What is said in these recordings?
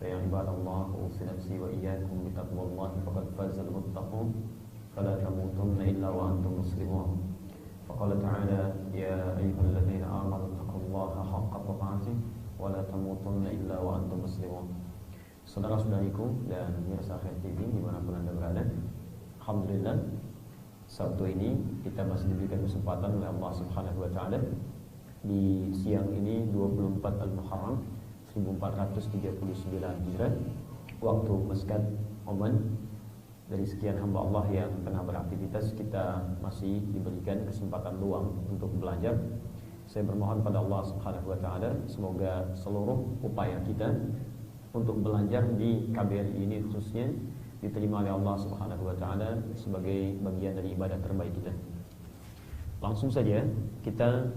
فيا عباد الله أوصي نفسي وإياكم بتقوى الله فقد فاز المتقون فلا تموتن إلا وأنتم مسلمون فقال تعالى يا أيها الذين آمنوا اتقوا الله حق تقاته ولا تموتن إلا وأنتم مسلمون. Saudara-saudariku dan pemirsa Khair TV dimanapun Anda berada, alhamdulillah Sabtu ini kita masih diberikan kesempatan oleh Allah Subhanahu wa taala di siang ini 24 Al-Muharram 1439 Hijrah waktu Muscat Oman. Dari sekian hamba Allah yang tengah beraktivitas, kita masih diberikan kesempatan luang untuk belajar. Saya bermohon pada Allah Subhanahu wa taala semoga seluruh upaya kita untuk belajar di KBRI ini khususnya diterima oleh Allah Subhanahu wa taala sebagai bagian dari ibadah terbaik kita. Langsung saja kita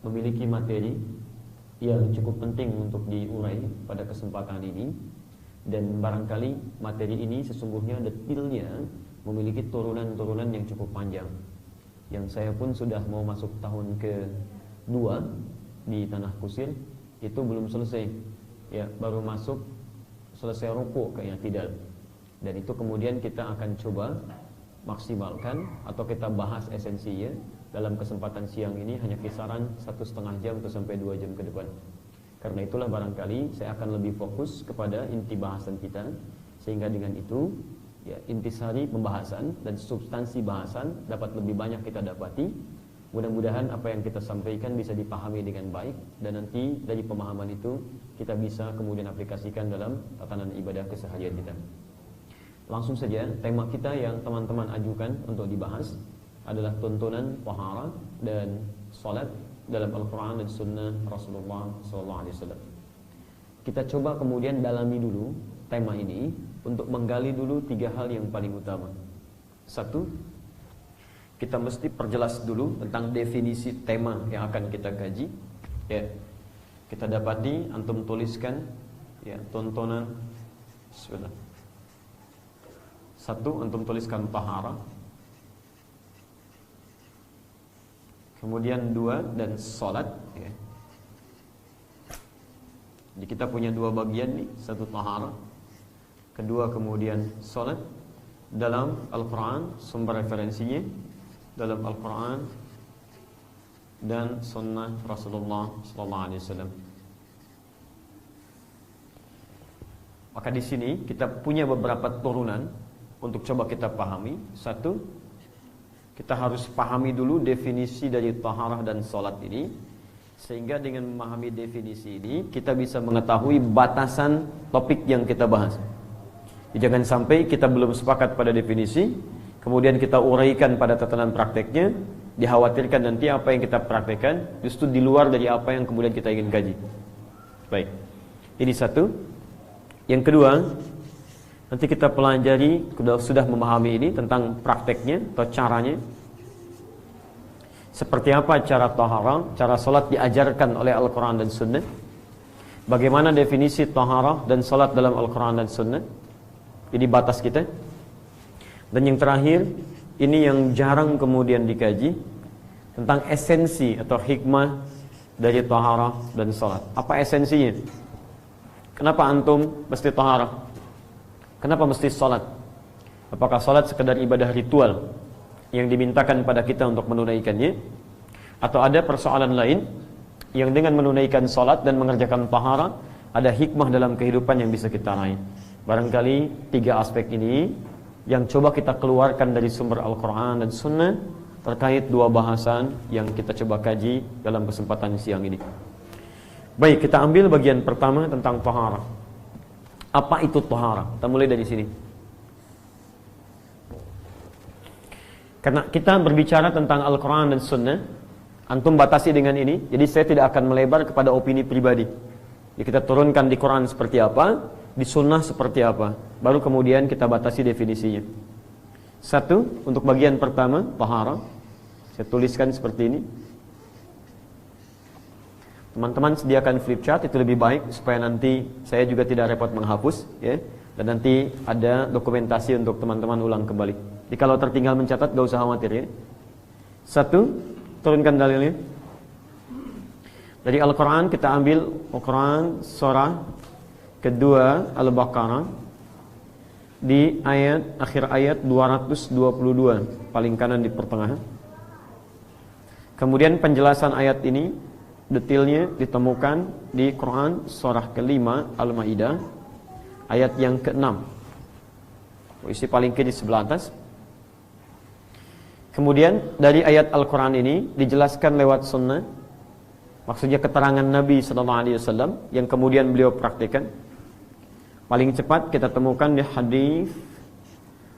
memiliki materi yang cukup penting untuk diurai pada kesempatan ini, dan barangkali materi ini sesungguhnya detailnya memiliki turunan-turunan yang cukup panjang, yang saya pun sudah mau masuk tahun ke-2 di Tanah Kusir itu belum selesai. Ya, baru masuk selesai rukuk kayaknya tidak. Dan itu kemudian kita akan coba maksimalkan atau kita bahas esensinya dalam kesempatan siang ini, hanya kisaran 1,5 jam atau sampai 2 jam ke depan. Karena itulah barangkali saya akan lebih fokus kepada inti bahasan kita, sehingga dengan itu ya, intisari pembahasan dan substansi bahasan dapat lebih banyak kita dapati. Mudah-mudahan apa yang kita sampaikan bisa dipahami dengan baik, dan nanti dari pemahaman itu kita bisa kemudian aplikasikan dalam tatanan ibadah keseharian kita. Langsung saja, tema kita yang teman-teman ajukan untuk dibahas adalah tuntunan taharah dan salat dalam Al-Quran dan Sunnah Rasulullah SAW. Kita coba kemudian dalami dulu tema ini untuk menggali dulu 3 hal yang paling utama. 1, kita mesti perjelas dulu tentang definisi tema yang akan kita kaji. Ya, kita dapati antum tuliskan ya tontonan. Bismillah. 1, antum tuliskan taharah. Kemudian 2 dan salat. Ya. Jadi kita punya 2 bagian nih, 1 taharah, kedua kemudian salat. Dalam Al-Quran sumber referensinya dalam Al-Quran dan Sunnah Rasulullah SAW. Maka di sini kita punya beberapa turunan untuk coba kita pahami. 1, kita harus pahami dulu definisi dari taharah dan salat ini, sehingga dengan memahami definisi ini kita bisa mengetahui batasan topik yang kita bahas. Jangan sampai kita belum sepakat pada definisi, kemudian kita uraikan pada tatanan prakteknya, dikhawatirkan nanti apa yang kita praktekkan justru di luar dari apa yang kemudian kita ingin kaji. Baik, ini 1. Yang kedua, nanti kita pelajari, sudah memahami ini tentang prakteknya atau caranya. Seperti apa cara taharah, cara salat diajarkan oleh Al-Quran dan Sunnah. Bagaimana definisi taharah dan salat dalam Al-Quran dan Sunnah. Ini batas kita. Dan yang terakhir, ini yang jarang kemudian dikaji, tentang esensi atau hikmah dari taharah dan salat. Apa esensinya? Kenapa antum mesti taharah? Kenapa mesti salat? Apakah salat sekedar ibadah ritual yang dimintakan pada kita untuk menunaikannya, atau ada persoalan lain yang dengan menunaikan salat dan mengerjakan taharah ada hikmah dalam kehidupan yang bisa kita raih? Barangkali 3 aspek ini yang coba kita keluarkan dari sumber Al-Quran dan Sunnah terkait 2 bahasan yang kita coba kaji dalam kesempatan siang ini. Baik, kita ambil bagian pertama tentang taharah. Apa itu taharah? Kita mulai dari sini. Karena kita berbicara tentang Al-Quran dan Sunnah, antum batasi dengan ini, jadi saya tidak akan melebar kepada opini pribadi. Jadi kita turunkan di Quran seperti apa, di Sunnah seperti apa, baru kemudian kita batasi definisinya. 1, untuk bagian pertama taharah, saya tuliskan seperti ini. Teman-teman sediakan flip chart, itu lebih baik supaya nanti saya juga tidak repot menghapus, ya. Dan nanti ada dokumentasi untuk teman-teman ulang kembali. Jadi kalau tertinggal mencatat, gak usah khawatir, ya. 1, turunkan dalilnya. Dari Al-Quran kita ambil Al-Quran surah kedua Al-Baqarah di akhir ayat 222, paling kanan di pertengahan. Kemudian penjelasan ayat ini detailnya ditemukan di Quran surah ke-5 Al-Maidah ayat yang ke-6. Posisi paling kiri sebelah atas. Kemudian dari ayat Al-Quran ini dijelaskan lewat sunnah, maksudnya keterangan Nabi SAW yang kemudian beliau praktikkan. Paling cepat kita temukan di hadis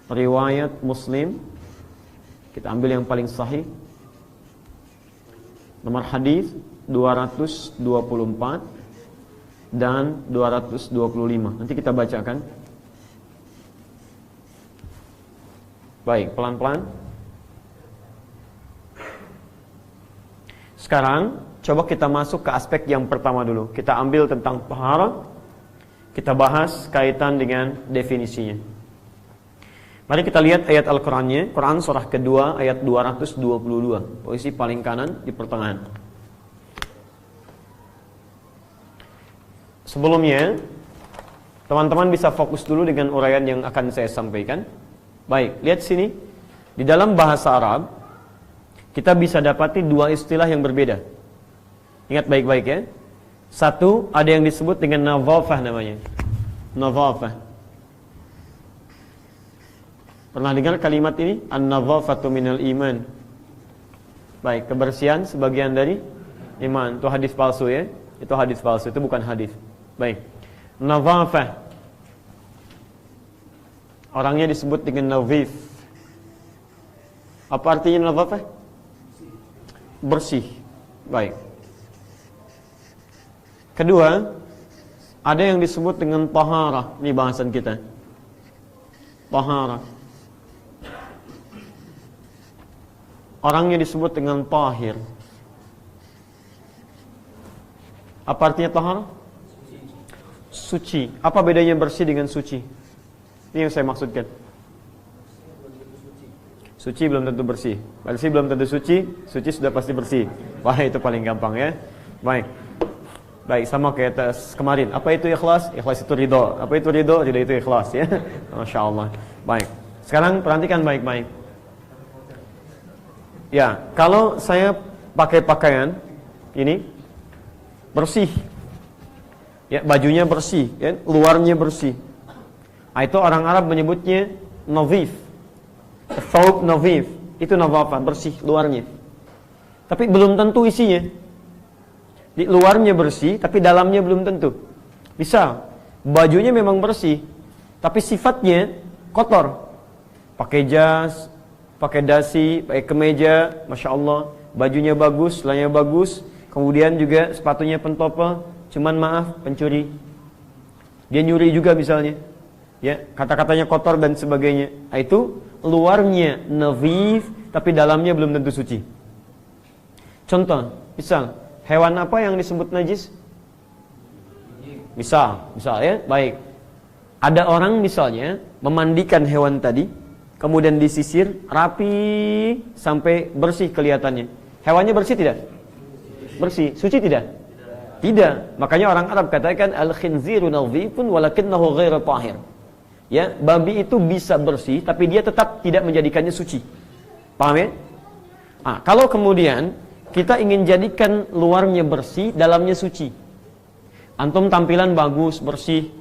riwayat Muslim. Kita ambil yang paling sahih. Nomor hadis 224 dan 225. Nanti kita bacakan. Baik, pelan-pelan. Sekarang coba kita masuk ke aspek yang pertama dulu. Kita ambil tentang taharah. Kita bahas kaitan dengan definisinya. Mari kita lihat ayat Al-Qurannya. Quran surah kedua ayat 222. Posisi paling kanan di pertengahan. Sebelumnya, teman-teman bisa fokus dulu dengan uraian yang akan saya sampaikan. Baik, lihat sini. Di dalam bahasa Arab, kita bisa dapati dua istilah yang berbeda. Ingat baik-baik ya. Satu, ada yang disebut dengan nadhafah namanya. Nadhafah. Pernah dengar kalimat ini? An-nadhafatu minal iman. Baik, kebersihan sebagian dari iman. Itu hadis palsu ya. Itu hadis palsu, itu bukan hadis. Baik. Nadhafah. Orangnya disebut dengan nadhif. Apa artinya nadhafah? Bersih. Baik. Kedua, ada yang disebut dengan taharah. Ini bahasan kita. Taharah. Orangnya disebut dengan tahir. Apa artinya taharah? Suci. Apa bedanya bersih dengan suci? Ini yang saya maksudkan. Suci belum tentu bersih. Bersih belum tentu suci. Suci sudah pasti bersih. Wah, itu paling gampang ya. Baik. Baik, sama kayak tes kemarin. Apa itu ikhlas? Ikhlas itu ridho. Apa itu ridho? Ridho itu ikhlas ya. Masya Allah. Baik. Sekarang perhatikan baik-baik. Ya, kalau saya pakai pakaian ini bersih. Ya, bajunya bersih, ya, luarnya bersih. Itu orang Arab menyebutnya nadhif. Thawb nadhif, itu nadhafah, bersih luarnya. Tapi belum tentu isinya. Di luarnya bersih, tapi dalamnya belum tentu. Misal, bajunya memang bersih, tapi sifatnya kotor. Pakai jas, pakai dasi, pakai kemeja, Masya Allah, bajunya bagus, celana bagus, kemudian juga sepatunya pentopel, cuman maaf, pencuri. Dia nyuri juga misalnya. Ya, kata-katanya kotor dan sebagainya. Itu luarnya nadhif, tapi dalamnya belum tentu suci. Contoh, misal, hewan apa yang disebut najis? Misal ya, baik. Ada orang misalnya memandikan hewan tadi, kemudian disisir rapi sampai bersih kelihatannya. Hewannya bersih tidak? Bersih. Suci tidak? Tidak. Makanya orang Arab katakan al-khinziru nadhifun walakinnahu ghairu tahir. Ya, babi itu bisa bersih, tapi dia tetap tidak menjadikannya suci. Paham ya? Kalau kemudian kita ingin jadikan luarnya bersih, dalamnya suci. Antum tampilan bagus, bersih,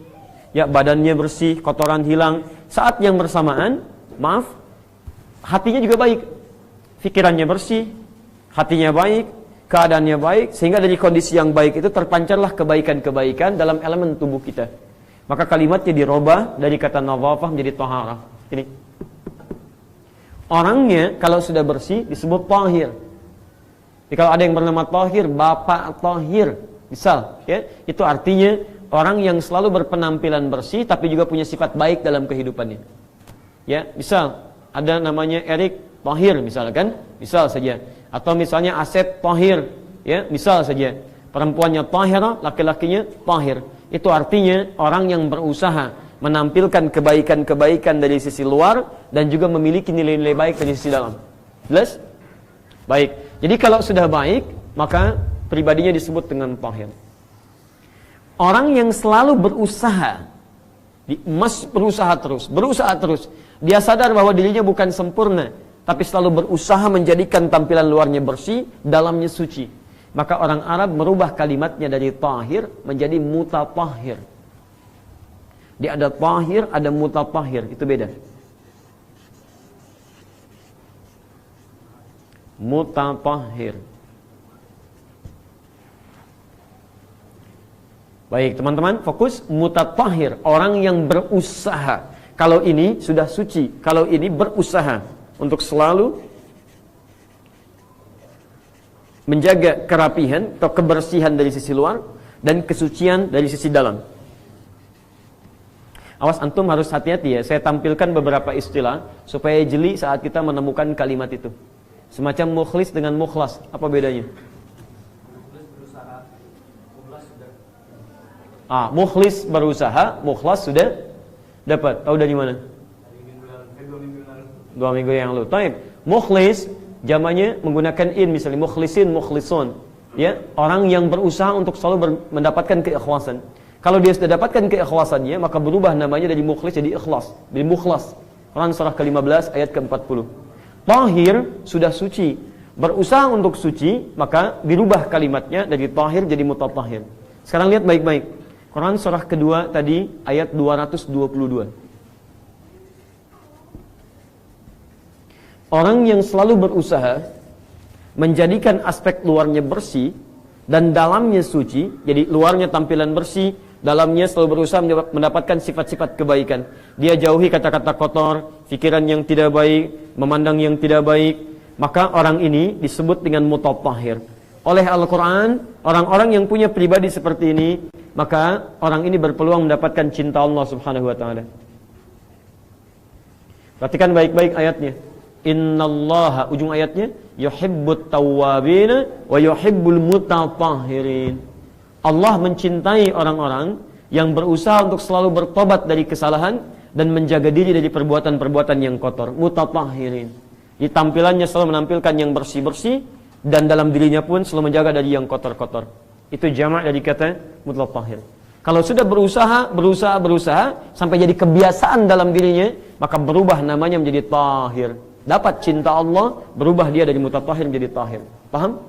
ya badannya bersih, kotoran hilang. Saat yang bersamaan, maaf, hatinya juga baik. Pikirannya bersih, hatinya baik, keadaannya baik, sehingga dari kondisi yang baik itu terpancarlah kebaikan-kebaikan dalam elemen tubuh kita. Maka kalimatnya dirubah dari kata nadhafah menjadi taharah. Ini. Orangnya kalau sudah bersih disebut tahir. Jadi kalau ada yang bernama tahir, bapak tahir, misal, ya, itu artinya orang yang selalu berpenampilan bersih tapi juga punya sifat baik dalam kehidupannya. Ya, misal ada namanya Erik tahir misalkan, misal saja. Atau misalnya Asep tahir, ya, misal saja. Perempuannya tahira, laki-lakinya tahir. Itu artinya orang yang berusaha menampilkan kebaikan-kebaikan dari sisi luar dan juga memiliki nilai-nilai baik dari sisi dalam. Jelas? Baik. Jadi kalau sudah baik, maka pribadinya disebut dengan tahir. Orang yang selalu berusaha terus. Dia sadar bahwa dirinya bukan sempurna, tapi selalu berusaha menjadikan tampilan luarnya bersih, dalamnya suci. Maka orang Arab merubah kalimatnya dari tahir menjadi mutatahhir. Dia ada tahir, ada mutatahhir, itu beda. Mutatahhir. Baik, teman-teman, fokus mutatahhir, orang yang berusaha. Kalau ini sudah suci, kalau ini berusaha untuk selalu menjaga kerapihan atau kebersihan dari sisi luar dan kesucian dari sisi dalam. Awas, antum harus hati-hati ya. Saya tampilkan beberapa istilah supaya jeli saat kita menemukan kalimat itu. Semacam mukhlis dengan mukhlas, apa bedanya? Mukhlis berusaha, mukhlas sudah dapat. Tahu dari mana? 2 minggu yang lalu. Taib. Mukhlis jamannya menggunakan in, misalnya mukhlisin, mukhlisun. Ya, orang yang berusaha untuk selalu mendapatkan keikhlasan. Kalau dia sudah dapatkan keikhlasannya, maka berubah namanya dari mukhlis jadi ikhlas, jadi mukhlas. Quran surah ke-15 ayat ke-40. Tahir sudah suci, berusaha untuk suci, maka dirubah kalimatnya dari tahir jadi mutatahhir. Sekarang lihat baik-baik. Quran surah kedua tadi ayat 222. Orang yang selalu berusaha menjadikan aspek luarnya bersih dan dalamnya suci, jadi luarnya tampilan bersih, dalamnya selalu berusaha mendapatkan sifat-sifat kebaikan. Dia jauhi kata-kata kotor, pikiran yang tidak baik, memandang yang tidak baik, maka orang ini disebut dengan mutatahhir. Oleh Al-Quran, orang-orang yang punya pribadi seperti ini, maka orang ini berpeluang mendapatkan cinta Allah subhanahu wa ta'ala. Perhatikan baik-baik ayatnya. Innallaha, ujung ayatnya, yuhibbut tawwabina wa yuhibbul mutatahhirin. Allah mencintai orang-orang yang berusaha untuk selalu bertobat dari kesalahan dan menjaga diri dari perbuatan-perbuatan yang kotor. Mutatahhirin. Di tampilannya selalu menampilkan yang bersih-bersih, dan dalam dirinya pun selalu menjaga dari yang kotor-kotor. Itu jamak dari kata mutatahhir. Kalau sudah berusaha sampai jadi kebiasaan dalam dirinya, maka berubah namanya menjadi tahir. Dapat cinta Allah, berubah dia dari mutatahhir menjadi tahir. Paham?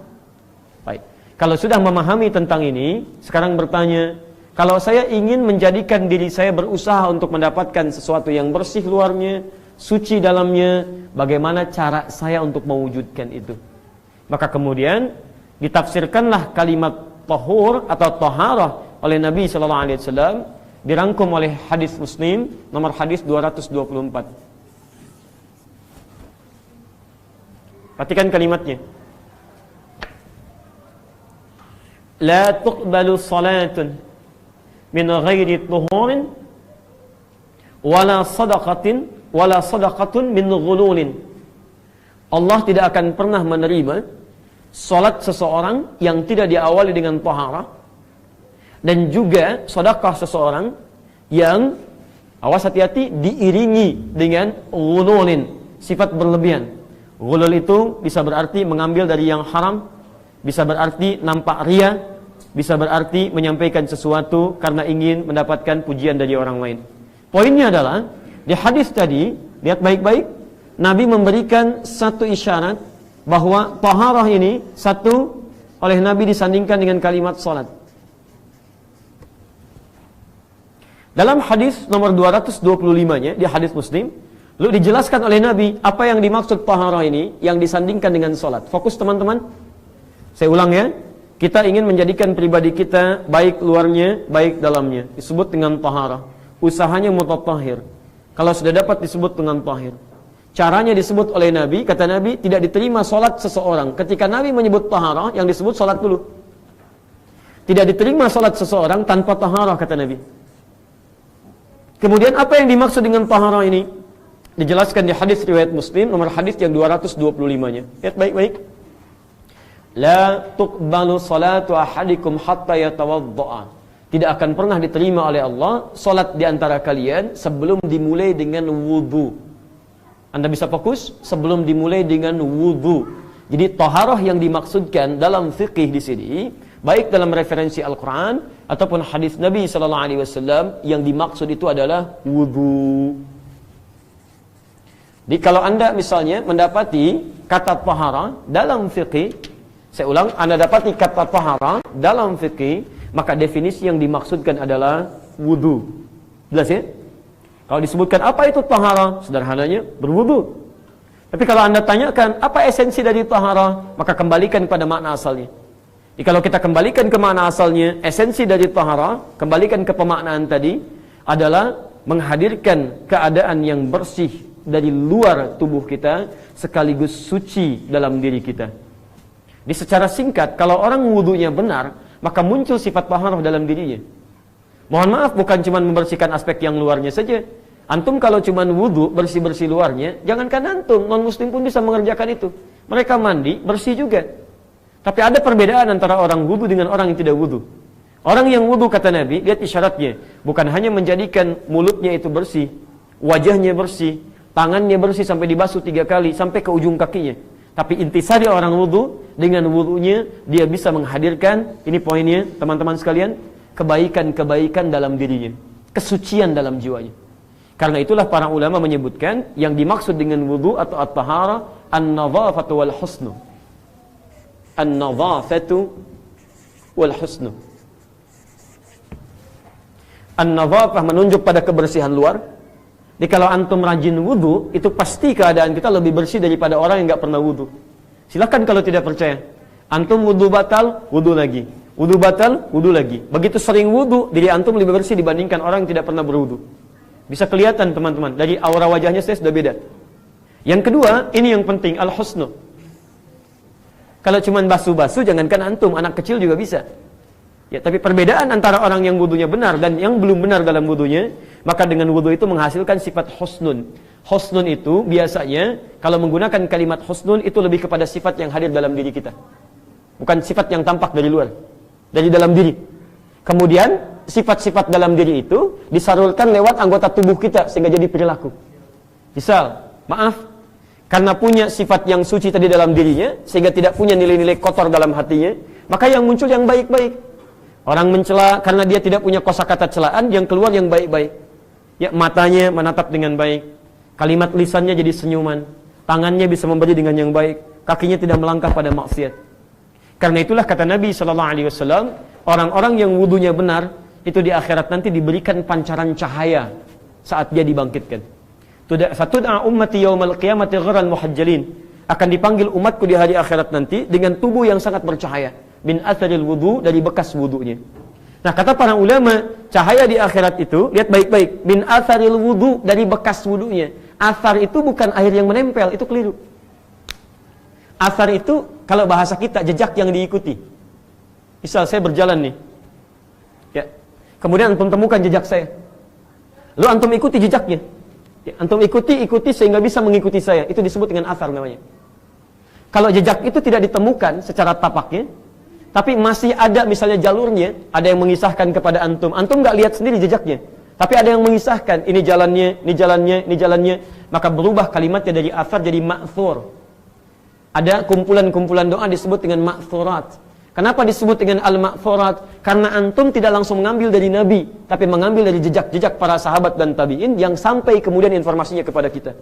Baik. Kalau sudah memahami tentang ini, sekarang bertanya, kalau saya ingin menjadikan diri saya berusaha untuk mendapatkan sesuatu yang bersih luarnya, suci dalamnya, bagaimana cara saya untuk mewujudkan itu? Maka kemudian ditafsirkanlah kalimat tahur atau taharah oleh Nabi SAW, dirangkum oleh hadis Muslim nomor hadis 224. Perhatikan kalimatnya. La tuqbalu salatun min ghairi tuhurin wala sadaqatun min ghululin. Allah tidak akan pernah menerima salat seseorang yang tidak diawali dengan taharah, dan juga sedekah seseorang yang, awas hati-hati, diiringi dengan ghululin, sifat berlebihan. Ghulul itu bisa berarti mengambil dari yang haram, bisa berarti nampak ria, bisa berarti menyampaikan sesuatu karena ingin mendapatkan pujian dari orang lain. Poinnya adalah, di hadis tadi, lihat baik-baik, Nabi memberikan satu isyarat bahwa taharah ini satu oleh Nabi disandingkan dengan kalimat salat. Dalam hadis nomor 225-nya, di hadis Muslim, lalu dijelaskan oleh Nabi apa yang dimaksud taharah ini yang disandingkan dengan salat. Fokus teman-teman. Saya ulang ya. Kita ingin menjadikan pribadi kita baik luarnya, baik dalamnya. Disebut dengan taharah. Usahanya mutatahhir. Kalau sudah dapat disebut dengan tahir. Caranya disebut oleh Nabi, kata Nabi, tidak diterima solat seseorang. Ketika Nabi menyebut taharah, yang disebut solat dulu. Tidak diterima solat seseorang tanpa taharah, kata Nabi. Kemudian apa yang dimaksud dengan taharah ini? Dijelaskan di hadis riwayat Muslim, nomor hadis yang 225-nya. Lihat baik-baik. La tuqbalu salatu ahadikum hatta yatawadda'a. Tidak akan pernah diterima oleh Allah solat di antara kalian sebelum dimulai dengan wudu. Anda bisa fokus sebelum dimulai dengan wudu. Jadi taharah yang dimaksudkan dalam fikih di sini baik dalam referensi Al-Quran ataupun hadis Nabi SAW, yang dimaksud itu adalah wudu. Jadi kalau Anda misalnya mendapati kata tahara dalam fikih, saya ulang, Anda dapati kata tahara dalam fikih, maka definisi yang dimaksudkan adalah wudu. Jelas ya? Kalau disebutkan apa itu tahara, sederhananya berwudu. Tapi kalau Anda tanyakan apa esensi dari tahara, maka kembalikan pada makna asalnya. Jadi kalau kita kembalikan ke makna asalnya, esensi dari tahara, kembalikan ke pemaknaan tadi, adalah menghadirkan keadaan yang bersih dari luar tubuh kita, sekaligus suci dalam diri kita. Di secara singkat, kalau orang wudunya benar, maka muncul sifat taharah dalam dirinya. Mohon maaf, bukan cuma membersihkan aspek yang luarnya saja. Antum kalau cuma wudu, bersih-bersih luarnya, jangankan antum, non-muslim pun bisa mengerjakan itu. Mereka mandi, bersih juga. Tapi ada perbedaan antara orang wudu dengan orang yang tidak wudu. Orang yang wudu, kata Nabi, lihat isyaratnya, bukan hanya menjadikan mulutnya itu bersih, wajahnya bersih, tangannya bersih sampai dibasuh 3 kali, sampai ke ujung kakinya. Tapi intisari orang wudu, dengan wudunya dia bisa menghadirkan, ini poinnya teman-teman sekalian, kebaikan-kebaikan dalam dirinya, kesucian dalam jiwanya. Karena itulah para ulama menyebutkan yang dimaksud dengan wudu atau at-tahara an-nadhafatu wal husnu. An-nadhafatu wal husnu. An-nadhafah menunjuk pada kebersihan luar. Jadi kalau antum rajin wudu, itu pasti keadaan kita lebih bersih daripada orang yang enggak pernah wudu. Silakan kalau tidak percaya. Antum wudu batal, wudu lagi. Wudu batal, wudu lagi. Begitu sering wudu, diri antum lebih bersih dibandingkan orang yang tidak pernah berwudu. Bisa kelihatan teman-teman, dari aura wajahnya saya sudah beda. Yang kedua, ini yang penting, al-husnu. Kalau cuma basuh-basuh, jangankan antum, anak kecil juga bisa. Ya, tapi perbedaan antara orang yang wudunya benar dan yang belum benar dalam wudunya, maka dengan wudu itu menghasilkan sifat husnun. Husnun itu biasanya, kalau menggunakan kalimat husnun, itu lebih kepada sifat yang hadir dalam diri kita. Bukan sifat yang tampak dari luar, dari dalam diri. Kemudian, sifat-sifat dalam diri itu disalurkan lewat anggota tubuh kita sehingga jadi perilaku. Misal, maaf, karena punya sifat yang suci tadi dalam dirinya sehingga tidak punya nilai-nilai kotor dalam hatinya, maka yang muncul yang baik-baik. Orang mencela karena dia tidak punya kosakata celaan, yang keluar yang baik-baik. Ya, matanya menatap dengan baik, kalimat lisannya jadi senyuman, tangannya bisa memberi dengan yang baik, kakinya tidak melangkah pada maksiat. Karena itulah kata Nabi SAW, orang-orang yang wudunya benar itu di akhirat nanti diberikan pancaran cahaya saat dia dibangkitkan. Fatud'a ummati yaumal qiyamati ghurran muhajjalin. Akan dipanggil umatku di hari akhirat nanti dengan tubuh yang sangat bercahaya, min atharil wudu, dari bekas wudunya. Nah, kata para ulama, cahaya di akhirat itu, lihat baik-baik, min atharil wudu, dari bekas wudunya. Athar itu bukan air yang menempel, itu keliru. Athar itu kalau bahasa kita jejak yang diikuti. Misal saya berjalan nih, ya, kemudian antum temukan jejak saya. Lalu antum ikuti jejaknya. Ya, antum ikuti sehingga bisa mengikuti saya. Itu disebut dengan athar namanya. Kalau jejak itu tidak ditemukan secara tapaknya, tapi masih ada misalnya jalurnya, ada yang mengisahkan kepada antum. Antum nggak lihat sendiri jejaknya, tapi ada yang mengisahkan, ini jalannya, ini jalannya, ini jalannya. Maka berubah kalimatnya dari athar jadi ma'thur. Ada kumpulan-kumpulan doa disebut dengan ma'thurat. Kenapa disebut dengan al-ma'thurat? Karena antum tidak langsung mengambil dari Nabi, tapi mengambil dari jejak-jejak para sahabat dan tabi'in yang sampai kemudian informasinya kepada kita.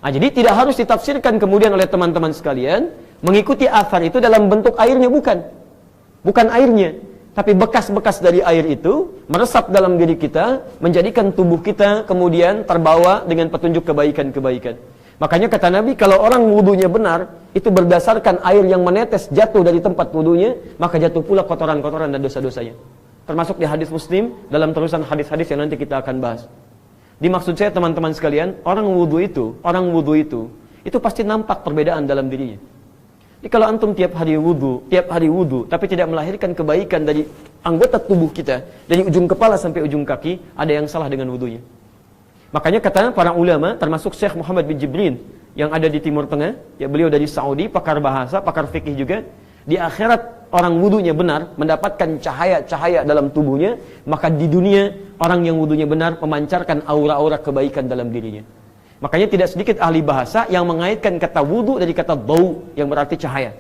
Nah, jadi tidak harus ditafsirkan kemudian oleh teman-teman sekalian, mengikuti athar itu dalam bentuk airnya, bukan airnya, tapi bekas-bekas dari air itu meresap dalam diri kita, menjadikan tubuh kita kemudian terbawa dengan petunjuk kebaikan-kebaikan. Makanya kata Nabi, kalau orang wudunya benar, itu berdasarkan air yang menetes jatuh dari tempat wudunya, maka jatuh pula kotoran-kotoran dan dosa-dosanya. Termasuk di hadis Muslim, dalam terusan hadis-hadis yang nanti kita akan bahas. Dimaksud saya teman-teman sekalian, orang wudu itu pasti nampak perbedaan dalam dirinya. Jadi kalau antum tiap hari wudu, tapi tidak melahirkan kebaikan dari anggota tubuh kita, dari ujung kepala sampai ujung kaki, ada yang salah dengan wudunya. Makanya kata para ulama, termasuk Syekh Muhammad bin Jibrin yang ada di Timur Tengah, ya, beliau dari Saudi, pakar bahasa, pakar fikih juga. Di akhirat orang wudunya benar mendapatkan cahaya-cahaya dalam tubuhnya, maka di dunia orang yang wudunya benar memancarkan aura-aura kebaikan dalam dirinya. Makanya tidak sedikit ahli bahasa yang mengaitkan kata wudu dari kata bau yang berarti cahaya.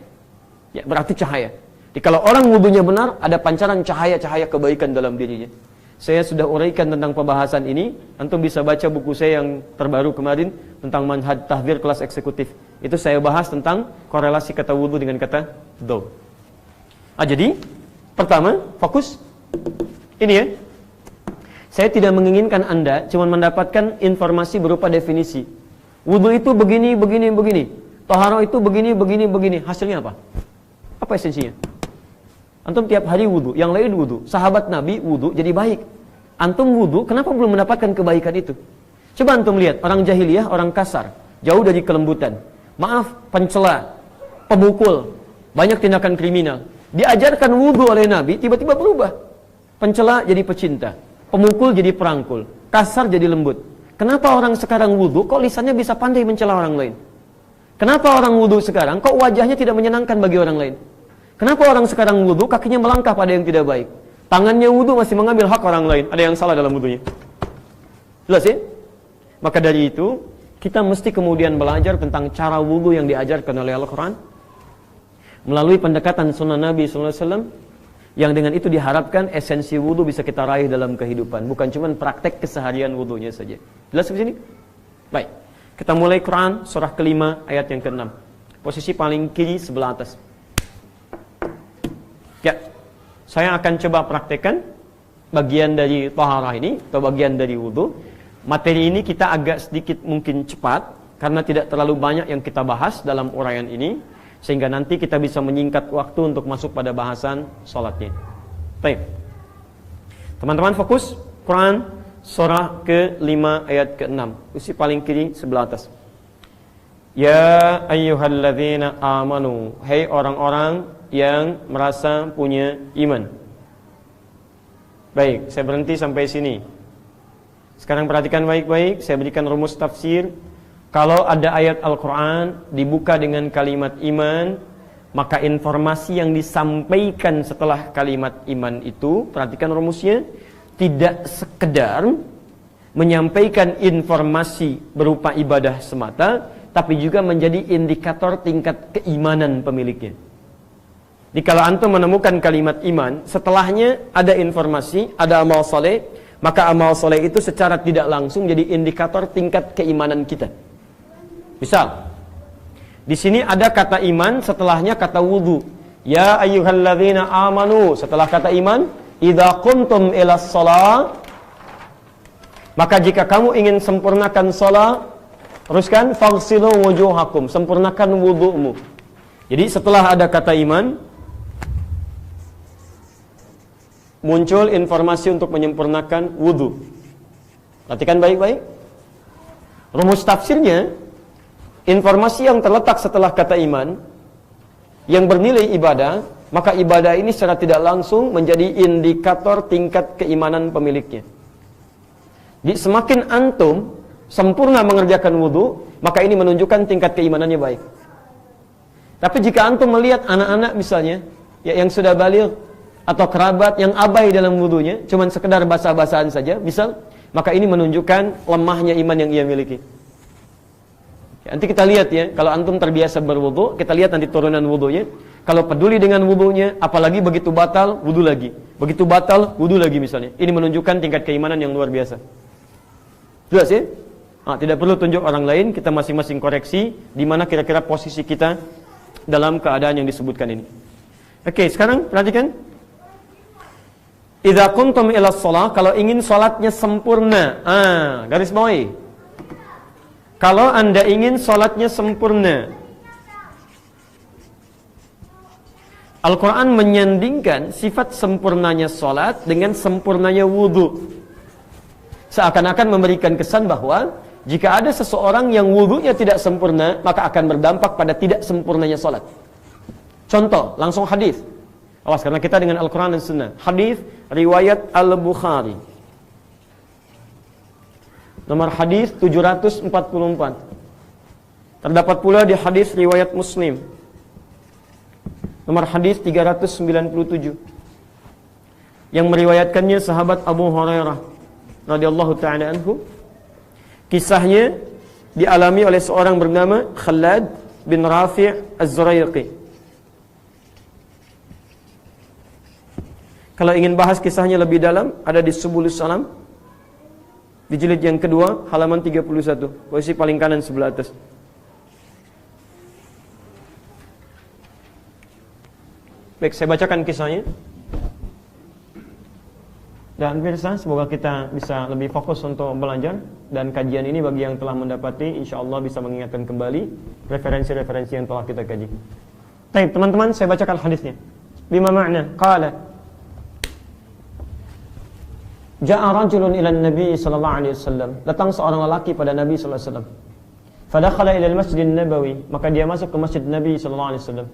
Ya, berarti cahaya. Jadi kalau orang wudunya benar, ada pancaran cahaya-cahaya kebaikan dalam dirinya. Saya sudah uraikan tentang pembahasan ini. Antum bisa baca buku saya yang terbaru kemarin tentang manhaj tahdzir kelas eksekutif. Itu saya bahas tentang korelasi kata wudu dengan kata do. Jadi pertama, fokus ini ya. Saya tidak menginginkan Anda cuma mendapatkan informasi berupa definisi. Wudu itu begini, begini, begini. Taharah itu begini, begini, begini. Hasilnya apa? Apa esensinya? Antum tiap hari wudu, yang lain wudu. Sahabat Nabi wudu jadi baik. Antum wudu, kenapa belum mendapatkan kebaikan itu? Coba antum lihat, orang jahiliyah, orang kasar, jauh dari kelembutan. Maaf, pencela, pemukul, banyak tindakan kriminal. Diajarkan wudu oleh Nabi, tiba-tiba berubah. Pencela jadi pecinta, pemukul jadi perangkul, kasar jadi lembut. Kenapa orang sekarang wudu, kok lisannya bisa pandai mencela orang lain? Kenapa orang wudu sekarang, kok wajahnya tidak menyenangkan bagi orang lain? Kenapa orang sekarang wudu, kakinya melangkah pada yang tidak baik? Tangannya wudu masih mengambil hak orang lain. Ada yang salah dalam wudunya. Jelas ya? Maka dari itu, kita mesti kemudian belajar tentang cara wudu yang diajarkan oleh Al-Quran. Melalui pendekatan sunnah Nabi SAW. Yang dengan itu diharapkan esensi wudu bisa kita raih dalam kehidupan. Bukan cuma praktek keseharian wudunya saja. Jelas di sini? Baik. Kita mulai Quran, surah kelima, ayat yang ke-6. Posisi paling kiri sebelah atas. Ya, saya akan coba praktekkan bagian dari taharah ini atau bagian dari wudu. Materi ini kita agak sedikit mungkin cepat karena tidak terlalu banyak yang kita bahas dalam uraian ini, sehingga nanti kita bisa menyingkat waktu untuk masuk pada bahasan salatnya. Baik. Teman-teman fokus Quran surah ke-5 ayat ke-6. Posisi paling kiri sebelah atas. Ya ayyuhalladzina amanu, hai orang-orang yang merasa punya iman. Baik, saya berhenti sampai sini. Sekarang perhatikan baik-baik, saya berikan rumus tafsir. Kalau ada ayat Al-Quran dibuka dengan kalimat iman, maka informasi yang disampaikan setelah kalimat iman itu, perhatikan rumusnya, tidak sekedar menyampaikan informasi berupa ibadah semata, tapi juga menjadi indikator tingkat keimanan pemiliknya. Jadi kalau antum menemukan kalimat iman, setelahnya ada informasi, ada amal soleh, maka amal soleh itu secara tidak langsung jadi indikator tingkat keimanan kita. Misal, di sini ada kata iman, setelahnya kata wudu. Ya ayyuhalladzina amanu, setelah kata iman, idza qumtum ilas shalah, maka jika kamu ingin sempurnakan salat, teruskan faghsilu wujuhakum, sempurnakan wudu'mu. Jadi setelah ada kata iman, muncul informasi untuk menyempurnakan wudu. Perhatikan baik-baik. Rumus tafsirnya, informasi yang terletak setelah kata iman, yang bernilai ibadah, maka ibadah ini secara tidak langsung menjadi indikator tingkat keimanan pemiliknya. Jadi semakin antum sempurna mengerjakan wudu, maka ini menunjukkan tingkat keimanannya baik. Tapi jika antum melihat anak-anak misalnya, ya, yang sudah baligh, atau kerabat yang abai dalam wudunya, cuman sekedar basah-basahan saja, misal, maka ini menunjukkan lemahnya iman yang ia miliki. Ya, nanti kita lihat ya, kalau antum terbiasa berwudu, kita lihat nanti turunan wudunya. Kalau peduli dengan wudunya, apalagi begitu batal, wudu lagi. Begitu batal, wudu lagi misalnya. Ini menunjukkan tingkat keimanan yang luar biasa. Jelas ya? Tidak perlu tunjuk orang lain, kita masing-masing koreksi di mana kira-kira posisi kita dalam keadaan yang disebutkan ini. Oke, sekarang perhatikan. Idza kuntum ila shalah, kalau ingin salatnya sempurna. Garis bawahi. Kalau Anda ingin salatnya sempurna. Al-Quran menyandingkan sifat sempurnanya salat dengan sempurnanya wudu. Seakan-akan memberikan kesan bahwa jika ada seseorang yang wudunya tidak sempurna, maka akan berdampak pada tidak sempurnanya salat. Contoh, langsung hadis. Awas, karena kita dengan Al-Quran dan Sunnah. Hadis riwayat Al-Bukhari. Nomor hadis 744. Terdapat pula di hadis riwayat Muslim. Nomor hadis 397. Yang meriwayatkannya sahabat Abu Hurairah radhiyallahu ta'ala anhu. Kisahnya dialami oleh seorang bernama Khalad bin Rafi' Az-Zuraiqi. Kalau ingin bahas kisahnya lebih dalam, ada di Subulus Salam di jilid yang kedua, halaman 31, posisi paling kanan sebelah atas. Baik, saya bacakan kisahnya. Dan pemirsa, semoga kita bisa lebih fokus untuk belajar. Dan kajian ini bagi yang telah mendapati, insya Allah bisa mengingatkan kembali referensi-referensi yang telah kita kaji. Baik, teman-teman, saya bacakan hadisnya. Bima ma'na, qala Ja'a rajulun ila Nabi sallallahu alaihi wasallam. Datang seorang lelaki pada Nabi sallallahu alaihi wasallam. Fadakhala ila al-Masjid Nabawi, maka dia masuk ke Masjid Nabi sallallahu alaihi wasallam.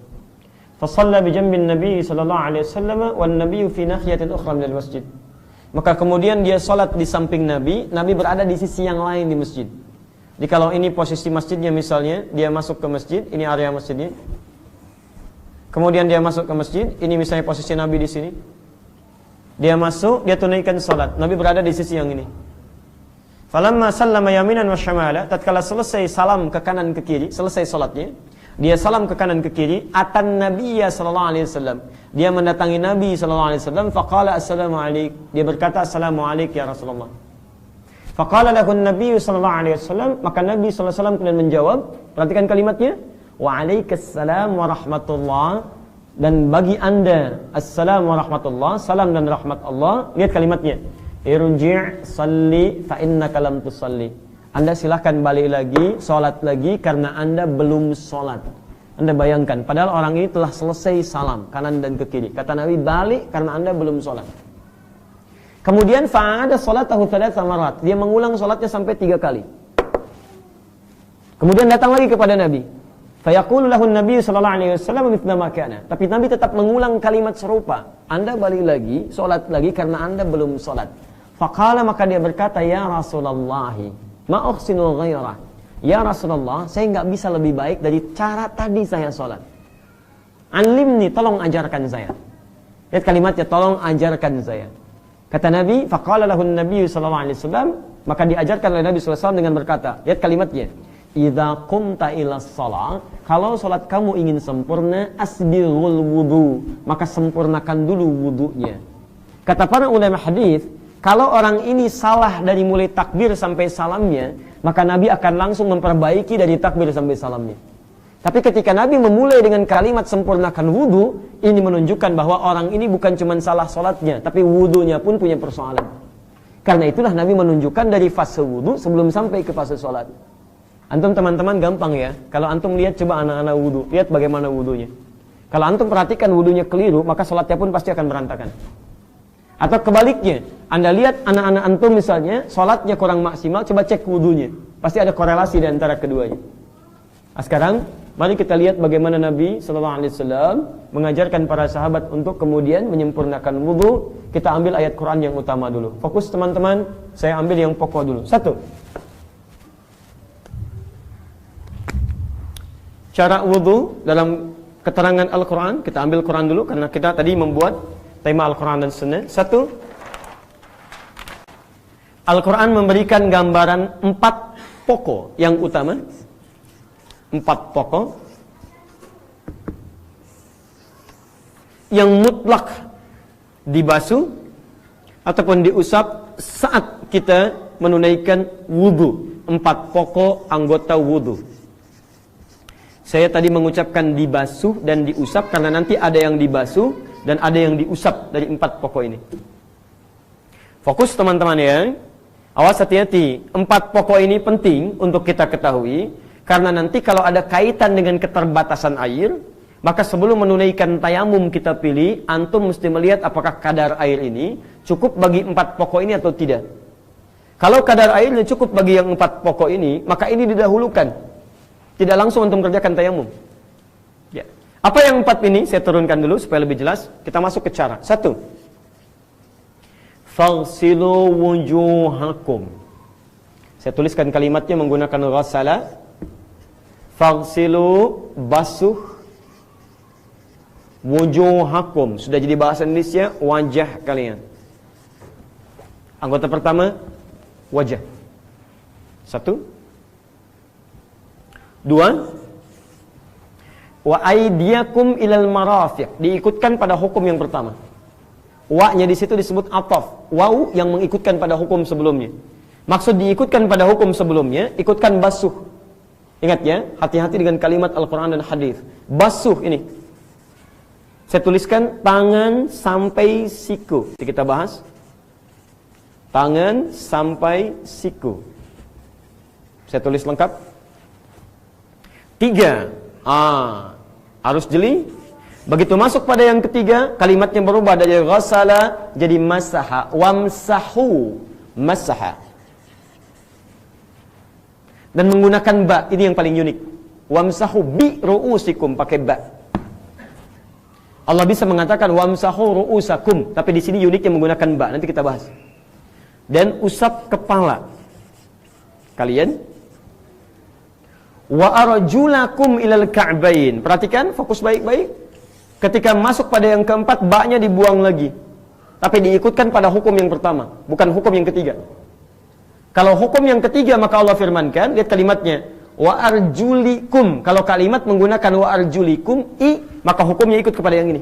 Fa shalla bi janbi Nabi sallallahu alaihi wasallam wan Nabi fi nahiyatin ukhra min al-masjid. Maka kemudian dia salat di samping Nabi, Nabi berada di sisi yang lain di masjid. Jadi kalau ini posisi masjidnya misalnya, dia masuk ke masjid, ini area masjidnya. Kemudian dia masuk ke masjid, ini misalnya posisi Nabi di sini. Dia masuk, dia tunaikan salat. Nabi berada di sisi yang ini. Falamma sallama yaminan wa syamala, tatkala selesai salam ke kanan ke kiri, selesai salatnya, dia salam ke kanan ke kiri, atan Nabiyya sallallahu alaihi wasallam. Dia mendatangi Nabi sallallahu alaihi wasallam, faqala assalamu alayk. Dia berkata assalamu alayk ya Rasulullah. Faqala lahu an-nabiy sallallahu alaihi wasallam, maka Nabi sallallahu alaihi wasallam kemudian menjawab, perhatikan kalimatnya, wa alaikassalam wa rahmatullah. Dan bagi anda assalamu wa rahmatullah, salam dan rahmat Allah. Lihat kalimatnya, irji' salli fa innaka lam tusalli. Anda silahkan balik lagi, sholat lagi karena anda belum sholat. Anda bayangkan, padahal orang ini telah selesai salam kanan dan ke kiri. Kata Nabi, balik karena anda belum sholat. Kemudian fa'ada sholatahu thalatha marat. Dia mengulang sholatnya sampai 3 kali. Kemudian datang lagi kepada Nabi. Fayaqulu lahu Nabi sallallahu alaihi wasallam mithla ma kana. Tapi Nabi tetap mengulang kalimat serupa. Anda balik lagi, sholat lagi karena anda belum sholat. Faqala, maka dia berkata, ya Rasulullah, ma uhsinu ghairah. Ya Rasulullah, saya enggak bisa lebih baik dari cara tadi saya sholat. Alimni, tolong ajarkan saya. Lihat kalimatnya, tolong ajarkan saya. Kata Nabi, faqala lahu Nabi sallallahu alaihi wasallam, maka diajarkan oleh Nabi sallallahu alaihi wasallam dengan berkata, lihat kalimatnya, idza qumta ila shalah, kalau salat kamu ingin sempurna, asbighul wudu, maka sempurnakan dulu wudunya. Kata para ulama hadis, kalau orang ini salah dari mulai takbir sampai salamnya, maka Nabi akan langsung memperbaiki dari takbir sampai salamnya. Tapi ketika Nabi memulai dengan kalimat sempurnakan wudu, ini menunjukkan bahwa orang ini bukan cuma salah salatnya, tapi wudunya pun punya persoalan. Karena itulah Nabi menunjukkan dari fase wudu sebelum sampai ke fase salat. Antum teman-teman gampang ya, kalau antum lihat coba anak-anak wudu, lihat bagaimana wudunya. Kalau antum perhatikan wudunya keliru, maka salatnya pun pasti akan berantakan. Atau kebaliknya, Anda lihat anak-anak antum misalnya, salatnya kurang maksimal, coba cek wudunya. Pasti ada korelasi di antara keduanya. Nah, sekarang, mari kita lihat bagaimana Nabi SAW mengajarkan para sahabat untuk kemudian menyempurnakan wudu. Kita ambil ayat Quran yang utama dulu. Fokus teman-teman, saya ambil yang pokok dulu. 1. Cara wudu dalam keterangan Al-Quran, kita ambil Quran dulu karena kita tadi membuat tema Al-Quran dan Sunnah. 1. Al-Quran memberikan gambaran 4 pokok yang utama. 4 pokok yang mutlak dibasuh ataupun diusap saat kita menunaikan wudu. 4 pokok anggota wudu. Saya tadi mengucapkan dibasuh dan diusap karena nanti ada yang dibasuh dan ada yang diusap dari 4 pokok ini. Fokus teman-teman ya. Awas hati-hati. 4 pokok ini penting untuk kita ketahui. Karena nanti kalau ada kaitan dengan keterbatasan air, maka sebelum menunaikan tayamum kita pilih, antum mesti melihat apakah kadar air ini cukup bagi 4 pokok ini atau tidak. Kalau kadar airnya cukup bagi yang 4 pokok ini, maka ini didahulukan. Tidak langsung antum kerjakan tayamum. Ya. Apa yang 4 ini? Saya turunkan dulu supaya lebih jelas. Kita masuk ke cara. 1. Faghsilu wujuhakum. Saya tuliskan kalimatnya menggunakan ghasala. Faghsilu, basuh. Wujuhakum. Sudah jadi bahasa Indonesia, wajah kalian. Anggota pertama, wajah. 1. 2. Wa aydiyakum ilal marafiq. Diikutkan pada hukum yang pertama. Wa-nya di situ disebut ataf, waw yang mengikutkan pada hukum sebelumnya. Maksud diikutkan pada hukum sebelumnya, ikutkan basuh. Ingat ya, hati-hati dengan kalimat Al-Quran dan hadis. Basuh ini. Saya tuliskan tangan sampai siku. Jadi kita bahas. Tangan sampai siku. Saya tulis lengkap. 3. Harus jeli. Begitu masuk pada yang ketiga, kalimatnya berubah dari ghasala jadi masaha. Wamsahu. Masaha. Dan menggunakan ba, ini yang paling unik. Wamsahu bi ru'usikum, pakai ba. Allah bisa mengatakan wamsahu ru'usakum, tapi di sini uniknya menggunakan ba. Nanti kita bahas. Dan usap kepala kalian. Wa arjulakum ilal ka'bain. Perhatikan, fokus baik-baik. Ketika masuk pada yang keempat, ba-nya dibuang lagi. Tapi diikutkan pada hukum yang pertama, bukan hukum yang ketiga. Kalau hukum yang ketiga maka Allah firmankan, lihat kalimatnya, wa arjulikum. Kalau kalimat menggunakan wa arjulikum i, maka hukumnya ikut kepada yang ini.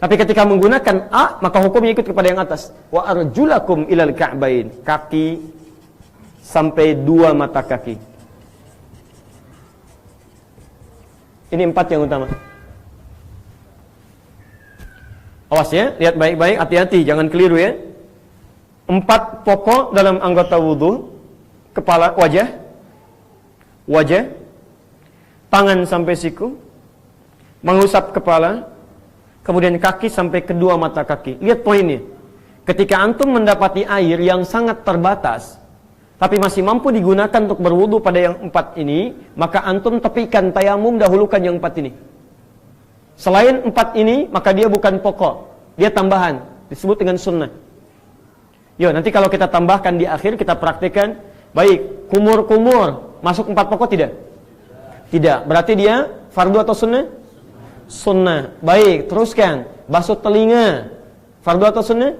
Tapi ketika menggunakan a, maka hukumnya ikut kepada yang atas. Wa arjulakum ilal ka'bain. Kaki sampai 2 mata kaki. Ini 4 yang utama. Awas ya, lihat baik-baik, hati-hati, jangan keliru ya. 4 pokok dalam anggota wudu. Kepala, wajah, tangan sampai siku, mengusap kepala, kemudian kaki sampai kedua mata kaki. Lihat poinnya. Ketika antum mendapati air yang sangat terbatas, tapi masih mampu digunakan untuk berwudu pada yang 4 ini, maka antum tepikan tayamum, dahulukan yang 4 ini. Selain 4 ini, maka dia bukan pokok, dia tambahan, disebut dengan sunnah. Yo, nanti kalau kita tambahkan di akhir, kita praktikkan. Baik, kumur-kumur masuk 4 pokok tidak? Tidak, berarti dia fardu atau sunnah? Sunnah. Baik, teruskan. Basuh telinga, fardu atau sunnah?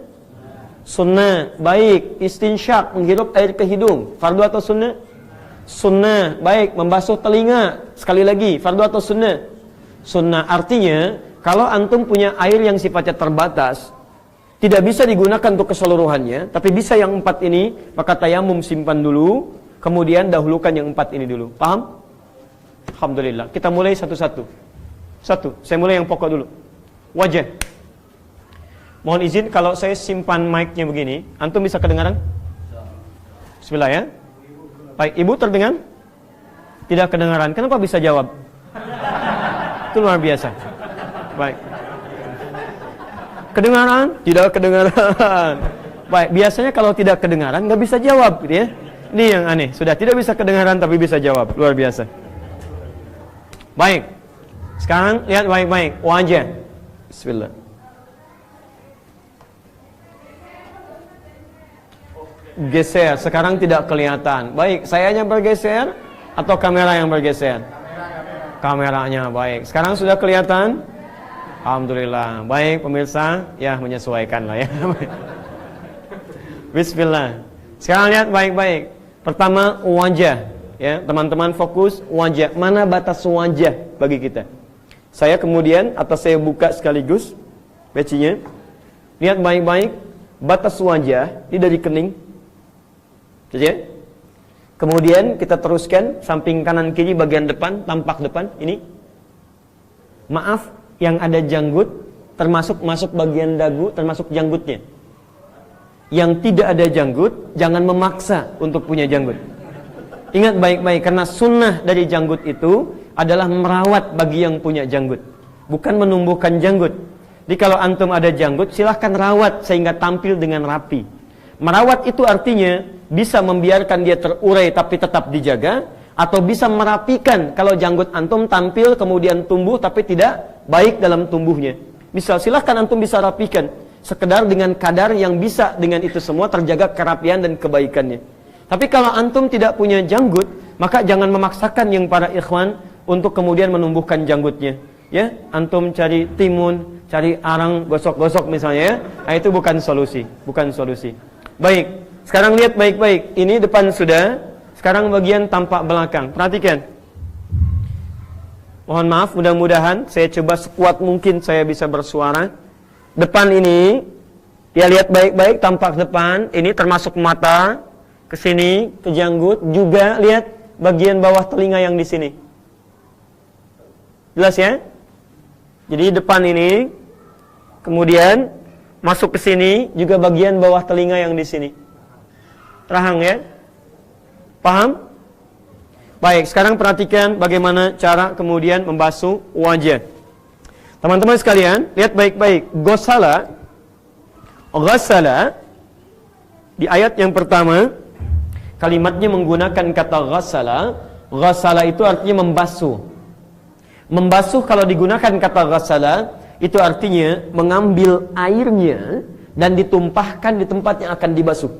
Sunnah. Baik, istinsyak, menghirup air ke hidung, fardu atau sunnah? Sunnah. Baik, membasuh telinga, sekali lagi, fardu atau sunnah? Sunnah. Artinya, kalau antum punya air yang sifatnya terbatas, tidak bisa digunakan untuk keseluruhannya, tapi bisa yang 4 ini, maka tayamum simpan dulu, kemudian dahulukan yang 4 ini dulu. Paham? Alhamdulillah. Kita mulai satu-satu. Saya mulai yang pokok dulu. Wajah. Mohon izin kalau saya simpan mic-nya begini, antum bisa kedengaran? Bismillah ya. Baik, ibu terdengar? Tidak kedengaran. Kenapa bisa jawab? Itu luar biasa. Baik. Kedengaran? Tidak kedengaran. Baik, biasanya kalau tidak kedengaran nggak bisa jawab gitu ya. Ini yang aneh, sudah tidak bisa kedengaran tapi bisa jawab. Luar biasa. Baik. Sekarang lihat baik-baik wajah. Bismillah. Geser, sekarang tidak kelihatan. Baik, sayanya bergeser atau kamera yang bergeser? Kameranya, baik. Sekarang sudah kelihatan? Alhamdulillah. Baik pemirsa, ya menyesuaikan lah ya. Bismillah. Sekarang lihat baik-baik. Pertama wajah, ya teman-teman fokus wajah. Mana batas wajah bagi kita? Saya kemudian atau saya buka sekaligus pecinya. Lihat baik-baik. Batas wajah ini dari kening. Ya. Kemudian kita teruskan samping kanan kiri bagian depan, tampak depan ini. Maaf, yang ada janggut termasuk masuk bagian dagu, termasuk janggutnya. Yang tidak ada janggut jangan memaksa untuk punya janggut. Ingat baik-baik, karena sunnah dari janggut itu adalah merawat bagi yang punya janggut, bukan menumbuhkan janggut. Jadi kalau antum ada janggut, silahkan rawat sehingga tampil dengan rapi. Merawat itu artinya bisa membiarkan dia terurai tapi tetap dijaga, atau bisa merapikan kalau janggut antum tampil kemudian tumbuh tapi tidak baik dalam tumbuhnya. Misal silahkan antum bisa rapikan sekedar dengan kadar yang bisa dengan itu semua terjaga kerapian dan kebaikannya. Tapi kalau antum tidak punya janggut, maka jangan memaksakan yang para ikhwan untuk kemudian menumbuhkan janggutnya. Ya, antum cari timun, cari arang, gosok-gosok misalnya ya. Nah, itu bukan solusi, bukan solusi. Baik, sekarang lihat baik-baik. Ini depan sudah, sekarang bagian tampak belakang. Perhatikan. Mohon maaf, mudah-mudahan saya coba sekuat mungkin saya bisa bersuara. depan ini, ya lihat baik-baik tampak depan, ini termasuk mata, ke sini, ke janggut, juga lihat bagian bawah telinga yang di sini. Jelas ya? Jadi depan ini, kemudian masuk ke sini, juga bagian bawah telinga yang di sini. Terang ya? Paham? Baik, sekarang perhatikan bagaimana cara kemudian membasuh wajah. Teman-teman sekalian, lihat baik-baik. Ghasala di ayat yang pertama, kalimatnya menggunakan kata ghasala. Ghasala itu artinya membasuh. Membasuh kalau digunakan kata ghasala, itu artinya mengambil airnya dan ditumpahkan di tempat yang akan dibasuh.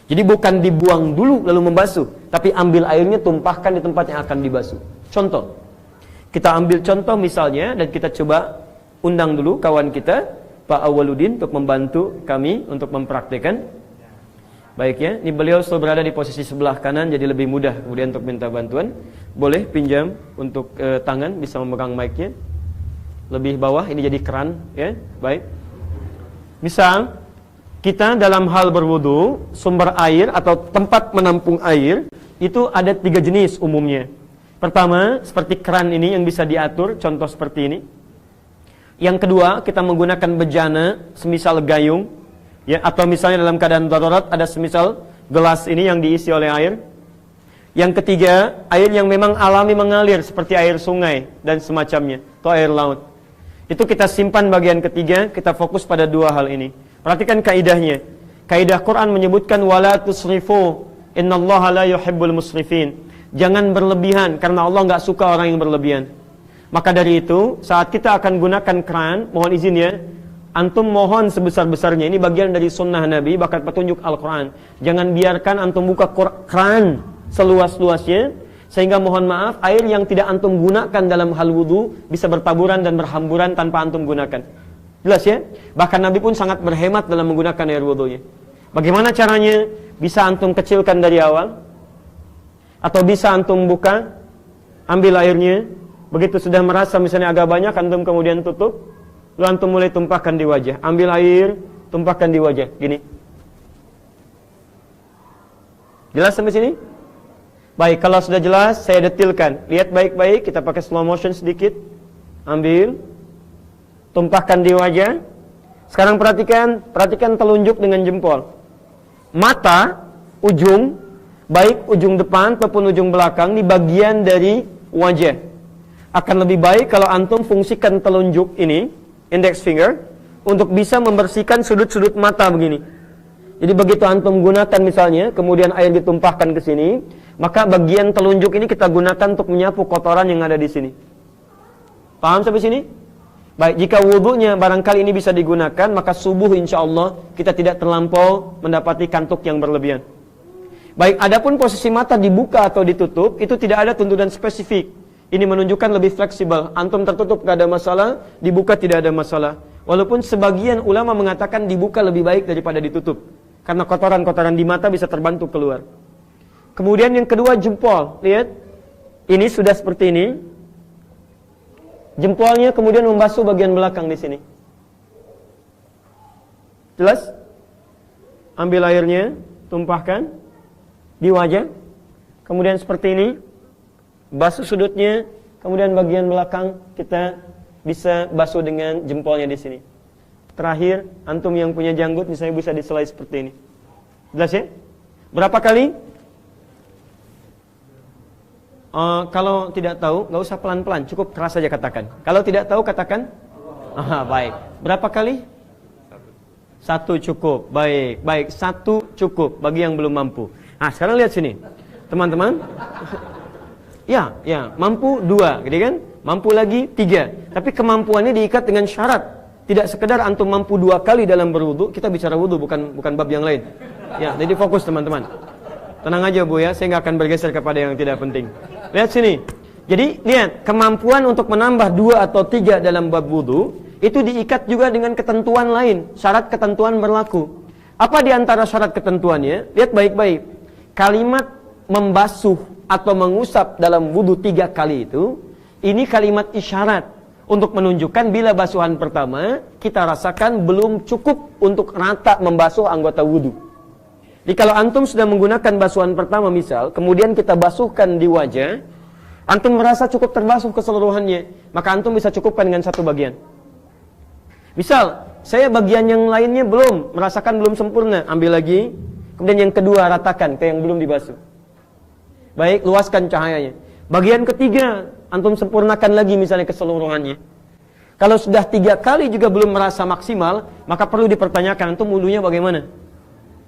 Jadi bukan dibuang dulu lalu membasuh, tapi ambil airnya tumpahkan di tempat yang akan dibasuh. Contoh, kita ambil contoh misalnya dan kita coba undang dulu kawan kita, Pak Awaludin, untuk membantu kami untuk mempraktikkan. Baik ya, ini beliau selalu berada di posisi sebelah kanan, jadi lebih mudah kemudian untuk minta bantuan. Boleh pinjam untuk tangan, bisa memegang mic-nya. Lebih bawah, ini jadi keran ya. Baik. Misal kita dalam hal berwudu, sumber air atau tempat menampung air itu ada 3 jenis umumnya. Pertama, seperti keran ini yang bisa diatur, contoh seperti ini. Yang kedua, kita menggunakan bejana, semisal gayung, ya, atau misalnya dalam keadaan darurat ada semisal gelas ini yang diisi oleh air. Yang ketiga, air yang memang alami mengalir seperti air sungai dan semacamnya, atau air laut. Itu kita simpan bagian ketiga, kita fokus pada 2 hal ini. Perhatikan kaidahnya. Kaidah Quran menyebutkan wala tusrifu, innallaha la yuhibbul musrifin. Jangan berlebihan karena Allah enggak suka orang yang berlebihan. Maka dari itu, saat kita akan gunakan keran, mohon izin ya, antum mohon sebesar-besarnya. Ini bagian dari sunnah Nabi, bahkan petunjuk Al-Quran. Jangan biarkan antum buka keran seluas-luasnya, sehingga mohon maaf, air yang tidak antum gunakan dalam hal wudu bisa bertaburan dan berhamburan tanpa antum gunakan. Jelas ya? Bahkan Nabi pun sangat berhemat dalam menggunakan air wudunya. Bagaimana caranya? Bisa antum kecilkan dari awal, atau bisa antum buka, ambil airnya. Begitu sudah merasa misalnya agak banyak, antum kemudian tutup, lalu antum mulai tumpahkan di wajah. Ambil air, tumpahkan di wajah. Gini. Jelas sampai sini? Baik, kalau sudah jelas, saya detilkan. Lihat baik-baik, kita pakai slow motion sedikit. Ambil, tumpahkan di wajah. Sekarang perhatikan telunjuk dengan jempol. Mata, ujung, baik ujung depan ataupun ujung belakang, di bagian dari wajah. Akan lebih baik kalau antum fungsikan telunjuk ini, index finger, untuk bisa membersihkan sudut-sudut mata begini. Jadi begitu antum gunakan misalnya, kemudian air ditumpahkan ke sini, maka bagian telunjuk ini kita gunakan untuk menyapu kotoran yang ada di sini. Paham sampai sini? Baik, jika wudunya barangkali ini bisa digunakan, maka subuh insya Allah kita tidak terlampau mendapati kantuk yang berlebihan. Baik, adapun posisi mata dibuka atau ditutup, itu tidak ada tuntunan spesifik. Ini menunjukkan lebih fleksibel. Antum tertutup tidak ada masalah, dibuka tidak ada masalah. Walaupun sebagian ulama mengatakan dibuka lebih baik daripada ditutup, karena kotoran-kotoran di mata bisa terbantu keluar. Kemudian yang kedua, jempol. Lihat, ini sudah seperti ini. Jempolnya kemudian membasuh bagian belakang di sini. Jelas? Ambil airnya, tumpahkan di wajah. Kemudian seperti ini, basuh sudutnya. Kemudian bagian belakang kita bisa basuh dengan jempolnya di sini. Terakhir, antum yang punya janggut misalnya bisa diselai seperti ini. Jelas ya? Berapa kali? Kalau tidak tahu, nggak usah pelan-pelan, cukup keras saja katakan. Kalau tidak tahu, katakan. Baik. Berapa kali? 1 cukup. Baik. 1 cukup bagi yang belum mampu. Nah, sekarang lihat sini, teman-teman. Ya, mampu 2, gitu kan? Mampu lagi 3. Tapi kemampuannya diikat dengan syarat. Tidak sekedar antum mampu 2 kali dalam berwudu. Kita bicara wudu, bukan bab yang lain. Ya, jadi fokus teman-teman. Tenang aja Bu ya, saya nggak akan bergeser kepada yang tidak penting. Lihat sini. Jadi lihat, kemampuan untuk menambah 2 atau 3 dalam bab wudu itu diikat juga dengan ketentuan lain. Syarat ketentuan berlaku. Apa di antara syarat ketentuannya? Lihat baik-baik. Kalimat membasuh atau mengusap dalam wudu 3 kali itu, ini kalimat isyarat untuk menunjukkan bila basuhan pertama kita rasakan belum cukup untuk rata membasuh anggota wudu. Jadi kalau antum sudah menggunakan basuhan pertama misal, kemudian kita basuhkan di wajah, antum merasa cukup terbasuh keseluruhannya, maka antum bisa cukupkan dengan satu bagian. Misal, saya bagian yang lainnya belum, merasakan belum sempurna, ambil lagi, kemudian yang kedua ratakan ke yang belum dibasuh. Baik, luaskan cahayanya. Bagian ketiga, antum sempurnakan lagi misalnya keseluruhannya. Kalau sudah 3 kali juga belum merasa maksimal, maka perlu dipertanyakan antum wudunya bagaimana?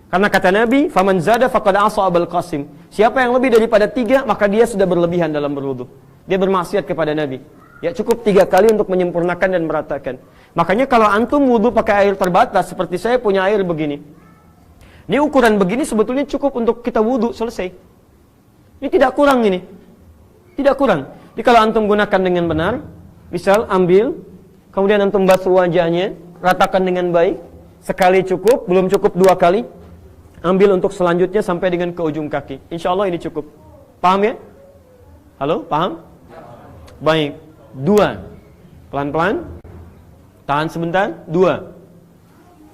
Karena kata Nabi, "Faman zada faqad asa Abul Qasim." Siapa yang lebih daripada 3, maka dia sudah berlebihan dalam berwudu. Dia bermaksiat kepada Nabi. Ya cukup 3 kali untuk menyempurnakan dan meratakan. Makanya kalau antum wudu pakai air terbatas, seperti saya punya air begini. Ini ukuran begini sebetulnya cukup untuk kita wudu, selesai. Ini tidak kurang ini. Tidak kurang. Jadi kalau antum gunakan dengan benar, misal ambil, kemudian antum basuh wajahnya, ratakan dengan baik, sekali cukup, belum cukup 2 kali, ambil untuk selanjutnya sampai dengan ke ujung kaki. Insya Allah ini cukup. Paham ya? Halo, paham? Baik. 2. Pelan-pelan. Tahan sebentar. 2.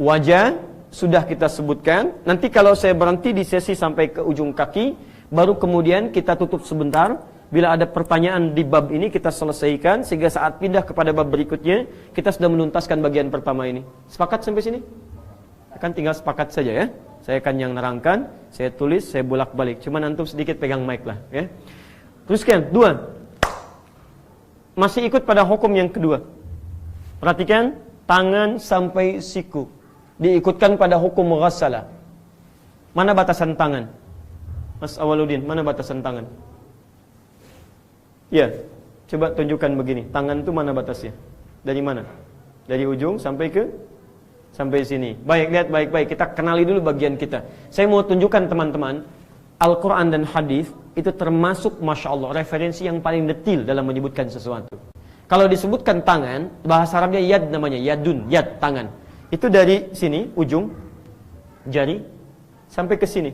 Wajah sudah kita sebutkan. Nanti kalau saya berhenti di sesi sampai ke ujung kaki, baru kemudian kita tutup sebentar. Bila ada pertanyaan di bab ini kita selesaikan, sehingga saat pindah kepada bab berikutnya kita sudah menuntaskan bagian pertama ini. Sepakat sampai sini? Kan tinggal sepakat saja ya. Saya akan yang nerangkan, saya tulis, saya bolak-balik. Cuman antum sedikit pegang mic lah ya. Teruskan. 2. Masih ikut pada hukum yang kedua. Perhatikan, tangan sampai siku diikutkan pada hukum ghassalah. Mana batasan tangan? Mas Awaludin, mana batasan tangan? Ya, coba tunjukkan begini. Tangan itu mana batasnya? Dari mana? Dari ujung sampai sini. Baik, lihat baik-baik. Kita kenali dulu bagian kita. Saya mau tunjukkan teman-teman, Al-Quran dan hadis itu termasuk, Masya Allah, referensi yang paling detil dalam menyebutkan sesuatu. Kalau disebutkan tangan, bahasa Arabnya yad namanya, yadun, yad, tangan. Itu dari sini, ujung jari, sampai ke sini.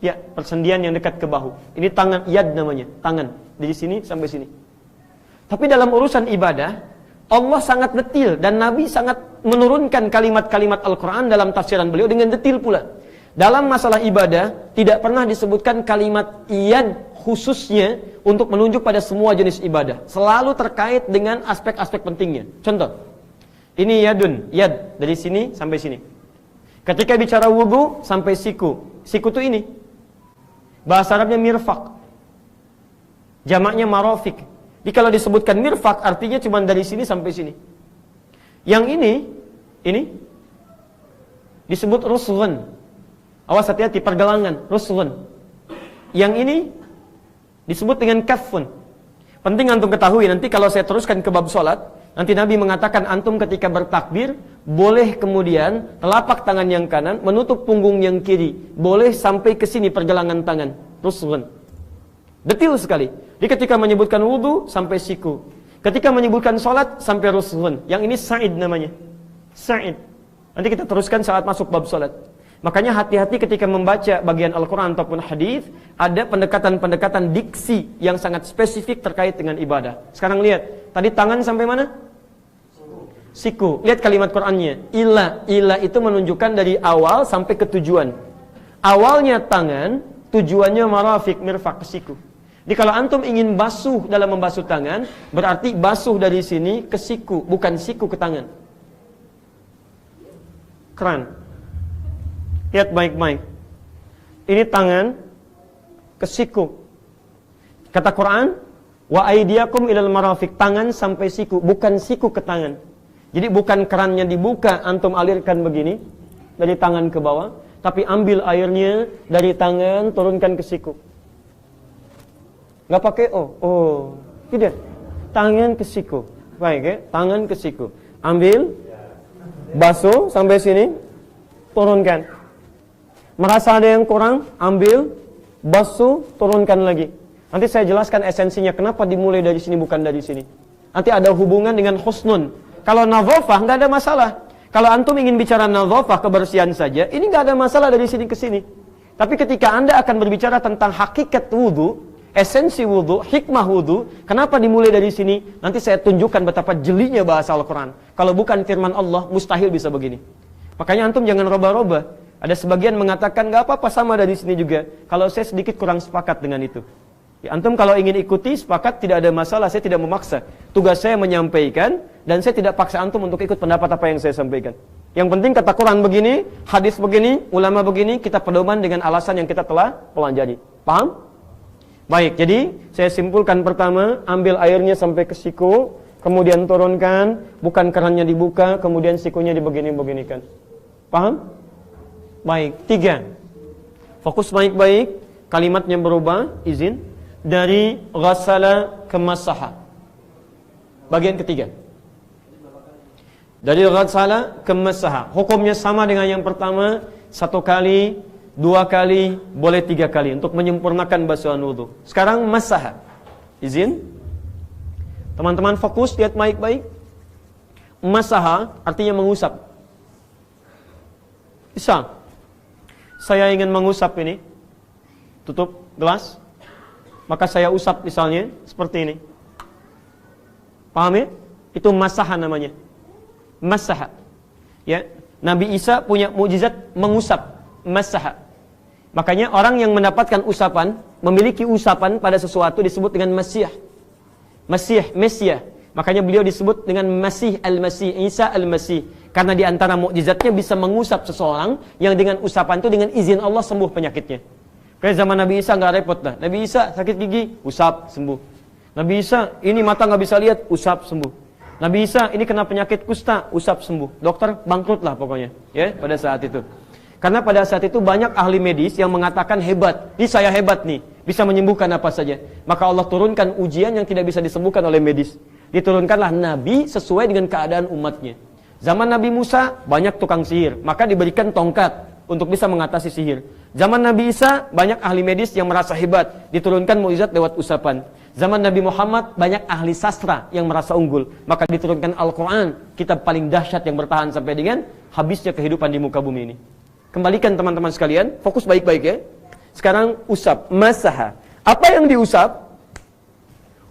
Ya, persendian yang dekat ke bahu. Ini tangan, yad namanya, tangan. Dari sini sampai sini. Tapi dalam urusan ibadah, Allah sangat detil dan Nabi sangat menurunkan kalimat-kalimat Al-Quran dalam tafsiran beliau dengan detil pula. Dalam masalah ibadah, tidak pernah disebutkan kalimat yad khususnya untuk menunjuk pada semua jenis ibadah. Selalu terkait dengan aspek-aspek pentingnya. Contoh, ini yadun, yad, dari sini sampai sini. Ketika bicara wudu, sampai siku. Siku itu ini. Bahasa Arabnya mirfaq. Jamaknya marofik. Jadi kalau disebutkan mirfaq, artinya cuma dari sini sampai sini. Yang ini disebut rusghun. Awas hati-hati, pergelangan, rusghun. Yang ini disebut dengan kaffun. Penting antum ketahui, nanti kalau saya teruskan ke bab sholat, nanti Nabi mengatakan antum ketika bertakbir, boleh kemudian telapak tangan yang kanan menutup punggung yang kiri. Boleh sampai ke sini pergelangan tangan, rusghun. Detil sekali. Jadi ketika menyebutkan wudu sampai siku. Ketika menyebutkan sholat sampai rusghun. Yang ini sa'id namanya. Sa'id. Nanti kita teruskan saat masuk bab sholat. Makanya hati-hati ketika membaca bagian Al-Quran ataupun hadis, ada pendekatan-pendekatan diksi yang sangat spesifik terkait dengan ibadah. Sekarang lihat, tadi tangan sampai mana? Siku. Lihat kalimat Qur'annya. Ila. Ila itu menunjukkan dari awal sampai ke tujuan. Awalnya tangan, tujuannya marafiq, mirfaq, ke siku. Jadi kalau antum ingin basuh dalam membasuh tangan, berarti basuh dari sini ke siku, bukan siku ke tangan. Keren. Lihat baik-baik. Ini tangan ke siku. Kata Quran, wa aydiyakum ilal marafiq, tangan sampai siku, bukan siku ke tangan. Jadi bukan kerannya dibuka, antum alirkan begini dari tangan ke bawah, tapi ambil airnya dari tangan turunkan ke siku. Nggak pakai tidak. Tangan ke siku. Baik ya, tangan ke siku. Ambil, basuh sampai sini, turunkan. Merasa ada yang kurang, ambil, basuh, turunkan lagi. Nanti saya jelaskan esensinya kenapa dimulai dari sini bukan dari sini. Nanti ada hubungan dengan husnun. Kalau nadhafah nggak ada masalah. Kalau antum ingin bicara nadhafah, kebersihan saja, ini nggak ada masalah dari sini ke sini. Tapi ketika Anda akan berbicara tentang hakikat wudu, esensi wudu, hikmah wudu, kenapa dimulai dari sini? Nanti saya tunjukkan betapa jelinya bahasa Al-Quran. Kalau bukan firman Allah, mustahil bisa begini. Makanya antum jangan roba-roba. Ada sebagian mengatakan, gak apa-apa sama dari sini juga. Kalau saya sedikit kurang sepakat dengan itu. Ya, antum kalau ingin ikuti, sepakat, tidak ada masalah, saya tidak memaksa. Tugas saya menyampaikan, dan saya tidak paksa antum untuk ikut pendapat apa yang saya sampaikan. Yang penting kata Quran begini, hadis begini, ulama begini, kita pedoman dengan alasan yang kita telah pelajari. Paham? Baik, jadi saya simpulkan pertama, ambil airnya sampai ke siku, kemudian turunkan, bukan kerannya dibuka, kemudian sikunya dibegini-beginikan. Paham? Baik, 3. Fokus baik-baik, kalimatnya berubah, izin, dari ghassala ke masaha. Bagian ketiga. Dari ghassala ke masaha. Hukumnya sama dengan yang pertama, 1 kali, 2 kali, boleh 3 kali untuk menyempurnakan basuhan wudu. Sekarang masaha. Izin. Teman-teman fokus, lihat baik-baik. Masaha artinya mengusap. Bisa. Saya ingin mengusap ini. Tutup gelas. Maka saya usap misalnya seperti ini. Paham ya? Itu masaha namanya. Masaha. Ya, Nabi Isa punya mukjizat mengusap, masaha. Makanya orang yang mendapatkan usapan, memiliki usapan pada sesuatu disebut dengan Masih. Mesiah. Makanya beliau disebut dengan Masih Al-Masih, Isa Al-Masih. Karena di antara mukjizatnya bisa mengusap seseorang yang dengan usapan itu dengan izin Allah sembuh penyakitnya. Kayak zaman Nabi Isa nggak repot dah. Nabi Isa sakit gigi, usap sembuh. Nabi Isa ini mata nggak bisa lihat, usap sembuh. Nabi Isa ini kena penyakit kusta, usap sembuh. Dokter bangkrut lah pokoknya, ya pada saat itu. Karena pada saat itu banyak ahli medis yang mengatakan hebat. Ini saya hebat nih, bisa menyembuhkan apa saja. Maka Allah turunkan ujian yang tidak bisa disembuhkan oleh medis. Diturunkanlah Nabi sesuai dengan keadaan umatnya. Zaman Nabi Musa banyak tukang sihir, maka diberikan tongkat untuk bisa mengatasi sihir. Zaman Nabi Isa banyak ahli medis yang merasa hebat, diturunkan mukjizat lewat usapan. Zaman Nabi Muhammad banyak ahli sastra yang merasa unggul, maka diturunkan Al-Quran, kitab paling dahsyat yang bertahan sampai dengan habisnya kehidupan di muka bumi ini. Kembalikan teman-teman sekalian, fokus baik-baik ya. Sekarang usap, masaha. Apa yang diusap?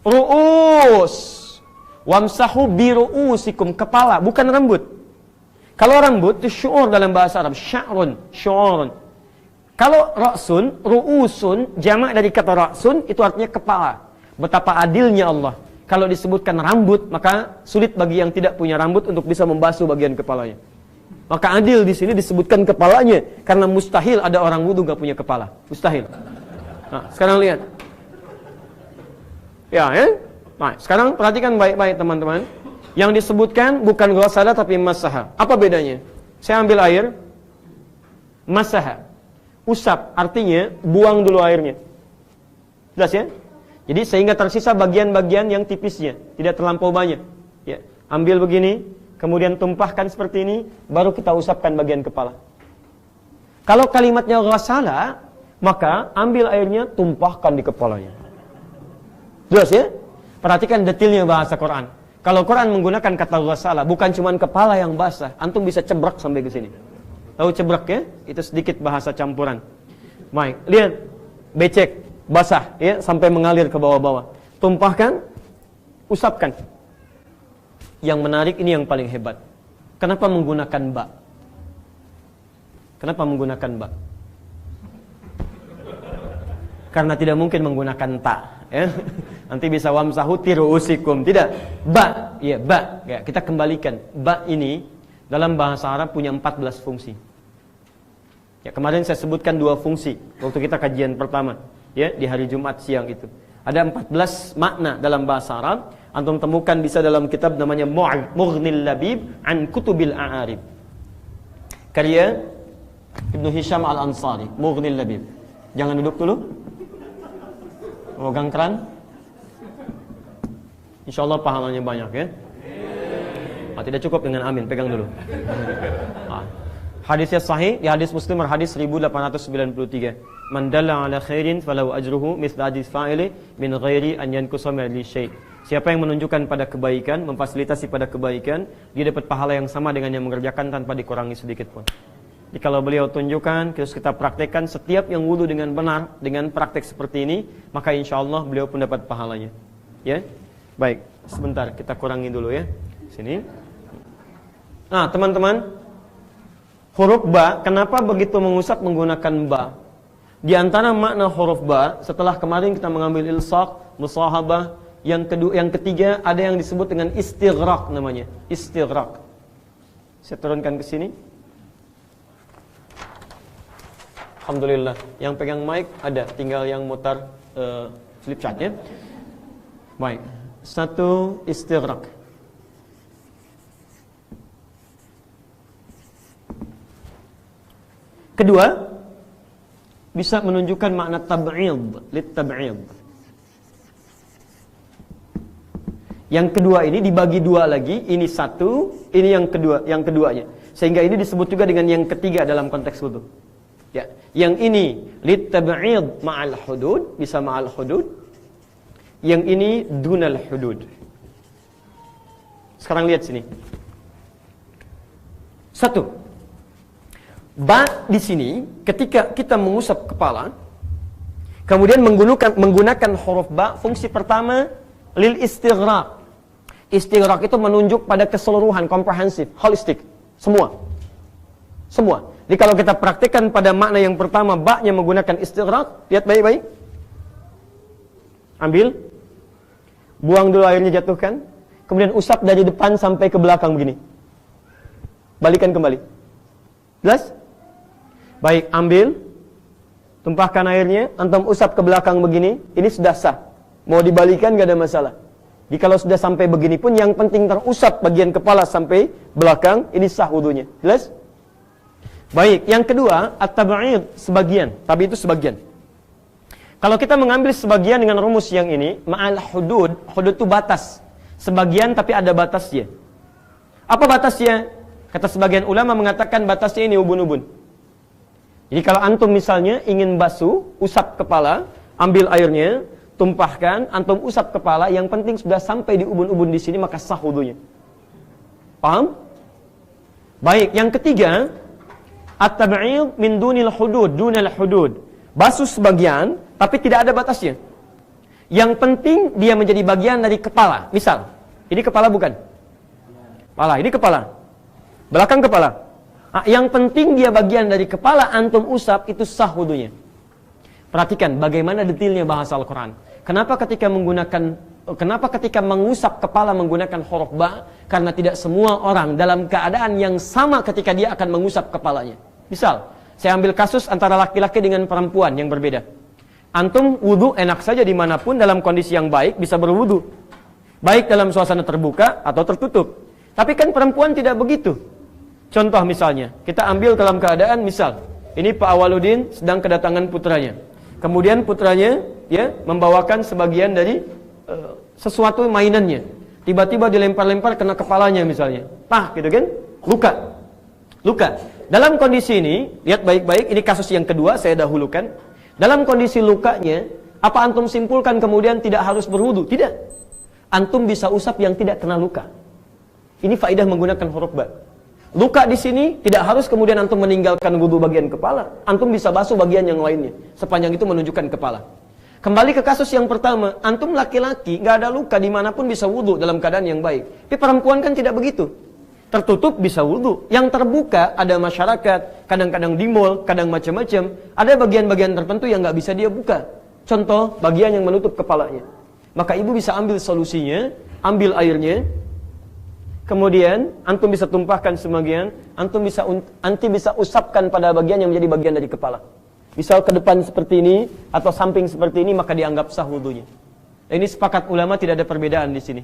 Ru'us. Wamsahu biru'usikum, kepala, bukan rambut. Kalau rambut itu syu'ur dalam bahasa Arab, sya'run, syu'urun. Kalau ra'sun, ru'usun, jamak dari kata ra'sun, itu artinya kepala. Betapa adilnya Allah. Kalau disebutkan rambut, maka sulit bagi yang tidak punya rambut untuk bisa membasuh bagian kepalanya. Maka adil di sini disebutkan kepalanya, karena mustahil ada orang wudu gak punya kepala. Mustahil. Nah, sekarang lihat. Ya, Nah, sekarang perhatikan baik-baik teman-teman. Yang disebutkan bukan ghassala tapi masaha. Apa bedanya? Saya ambil air, masaha. Usap, artinya buang dulu airnya. Jelas ya? Jadi sehingga tersisa bagian-bagian yang tipisnya, tidak terlampau banyak. Ya, ambil begini, kemudian tumpahkan seperti ini, baru kita usapkan bagian kepala. Kalau kalimatnya ghassala, maka ambil airnya, tumpahkan di kepalanya. Jelas ya? Perhatikan detailnya bahasa Quran. Kalau Quran menggunakan kata ghassala, bukan cuma kepala yang basah, antum bisa cebrak sampai ke sini. Tahu cebrak ya? Itu sedikit bahasa campuran. Baik, lihat, becek. Basah ya sampai mengalir ke bawah-bawah. Tumpahkan, usapkan. Yang menarik ini yang paling hebat. Kenapa menggunakan ba? Kenapa menggunakan ba? Karena tidak mungkin menggunakan ta, ya. Nanti bisa wamsahu tiruusikum. Tidak, ba, ya ba. Ya, kita kembalikan. Ba ini dalam bahasa Arab punya 14 fungsi. Ya, kemarin saya sebutkan 2 fungsi waktu kita kajian pertama. Ya, di hari Jumat siang itu. Ada 14 makna dalam bahasa Arab. Antum temukan bisa dalam kitab namanya Mughnil Labib an Kutubil A'arib. Karya Ibnu Hisham Al-Ansari, Mughnil Labib. Jangan duduk dulu. Pegang keran. Insyaallah pahalanya banyak ya. Tidak cukup dengan amin, pegang dulu. Hadisnya sahih, di hadis Muslim hadis 1893. Man dalla ala khairin falahu ajruhu mithla hadis fa'ili min ghairi an yankusa min syai'. Siapa yang menunjukkan pada kebaikan, memfasilitasi pada kebaikan, dia dapat pahala yang sama dengan yang mengerjakan tanpa dikurangi sedikit pun. Jadi kalau beliau tunjukkan, terus kita praktekkan, setiap yang wudu dengan benar, dengan praktek seperti ini, maka insya Allah beliau pun dapat pahalanya. Ya, baik. Sebentar, kita kurangi dulu ya. Sini. Nah, teman-teman, huruf ba, kenapa begitu mengusap menggunakan ba? Di antara makna huruf ba, setelah kemarin kita mengambil ilsaq, musahabah, yang ketiga ada yang disebut dengan istighraq namanya. Istighraq. Saya turunkan ke sini. Alhamdulillah, yang pegang mic ada, tinggal yang mutar flip chart ya. Baik, satu istighraq. Kedua, bisa menunjukkan makna tab'id, lit-tab'id. Yang kedua ini dibagi dua lagi, ini satu, ini yang keduanya. Sehingga ini disebut juga dengan yang ketiga dalam konteks wudu. Ya, yang ini lit-tab'id ma'al hudud, bisa ma'al hudud. Yang ini dunal hudud. Sekarang lihat sini. Satu. Ba di sini ketika kita mengusap kepala, kemudian menggunakan huruf ba, fungsi pertama lil istighraq. Istighraq itu menunjuk pada keseluruhan, komprehensif, holistik, semua. Jadi kalau kita praktikkan pada makna yang pertama, ba-nya menggunakan istighraq, lihat baik-baik. Ambil, buang dulu airnya, jatuhkan, kemudian usap dari depan sampai ke belakang begini. Balikan kembali. Jelas? Baik, ambil, tumpahkan airnya, antum usap ke belakang begini, ini sudah sah. Mau dibalikan gak ada masalah. Jadi kalau sudah sampai begini pun, yang penting terusap bagian kepala sampai belakang, ini sah wudunya. Jelas? Baik, yang kedua, at-tab'id, sebagian, tapi itu sebagian. Kalau kita mengambil sebagian dengan rumus yang ini, ma'al hudud, hudud itu batas. Sebagian tapi ada batasnya. Apa batasnya? Kata sebagian ulama mengatakan batasnya ini ubun-ubun. Jadi kalau antum misalnya ingin basuh, usap kepala, ambil airnya, tumpahkan, antum usap kepala, yang penting sudah sampai di ubun-ubun di sini, maka sah wudunya. Paham? Baik, yang ketiga, at-tab'id min dunil hudud, dunal hudud. Basuh sebagian, tapi tidak ada batasnya. Yang penting dia menjadi bagian dari kepala. Misal, ini kepala bukan? Kepala, ini kepala. Belakang kepala. Nah, yang penting dia bagian dari kepala, antum usap, itu sah wudunya. Perhatikan bagaimana detailnya bahasa Al-Quran. Kenapa ketika mengusap kepala menggunakan huruf ba? Karena tidak semua orang dalam keadaan yang sama ketika dia akan mengusap kepalanya. Misal, saya ambil kasus antara laki-laki dengan perempuan yang berbeda. Antum wudu enak saja dimanapun dalam kondisi yang baik bisa berwudu. Baik dalam suasana terbuka atau tertutup. Tapi kan perempuan tidak begitu. Contoh misalnya, kita ambil dalam keadaan misal, ini Pak Awaludin sedang kedatangan putranya. Kemudian putranya ya membawakan sebagian dari sesuatu mainannya. Tiba-tiba dilempar-lempar kena kepalanya misalnya. Pah gitu kan? Luka. Dalam kondisi ini, lihat baik-baik, ini kasus yang kedua saya dahulukan. Dalam kondisi lukanya, apa antum simpulkan kemudian tidak harus berwudu? Tidak. Antum bisa usap yang tidak kena luka. Ini faedah menggunakan huruf ba. Luka di sini tidak harus kemudian antum meninggalkan wudu bagian kepala. Antum bisa basuh bagian yang lainnya. Sepanjang itu menunjukkan kepala. Kembali ke kasus yang pertama, antum laki-laki nggak ada luka dimanapun bisa wudu dalam keadaan yang baik. Tapi perempuan kan tidak begitu. Tertutup bisa wudu. Yang terbuka ada masyarakat, kadang-kadang di mall, kadang macam-macam. Ada bagian-bagian tertentu yang nggak bisa dia buka. Contoh bagian yang menutup kepalanya. Maka ibu bisa ambil solusinya, ambil airnya. Kemudian antum bisa tumpahkan sebagian, antum bisa usapkan pada bagian yang menjadi bagian dari kepala. Misal ke depan seperti ini atau samping seperti ini, maka dianggap sah wudunya. Ini sepakat ulama, tidak ada perbedaan di sini.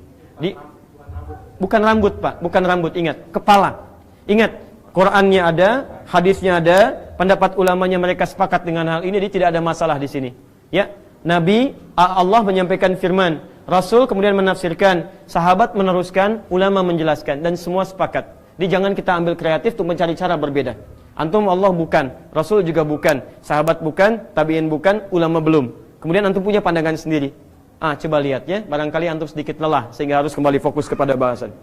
Bukan rambut, Pak, bukan rambut, ingat, kepala. Ingat, Qur'annya ada, hadisnya ada, pendapat ulamanya mereka sepakat dengan hal ini, jadi tidak ada masalah di sini. Ya, Nabi Allah menyampaikan firman, Rasul kemudian menafsirkan, sahabat meneruskan, ulama menjelaskan, dan semua sepakat. Jadi jangan kita ambil kreatif untuk mencari cara berbeda. Antum Allah bukan, Rasul juga bukan, sahabat bukan, tabi'in bukan, ulama belum. Kemudian antum punya pandangan sendiri. Coba lihat ya, barangkali antum sedikit lelah sehingga harus kembali fokus kepada bahasan.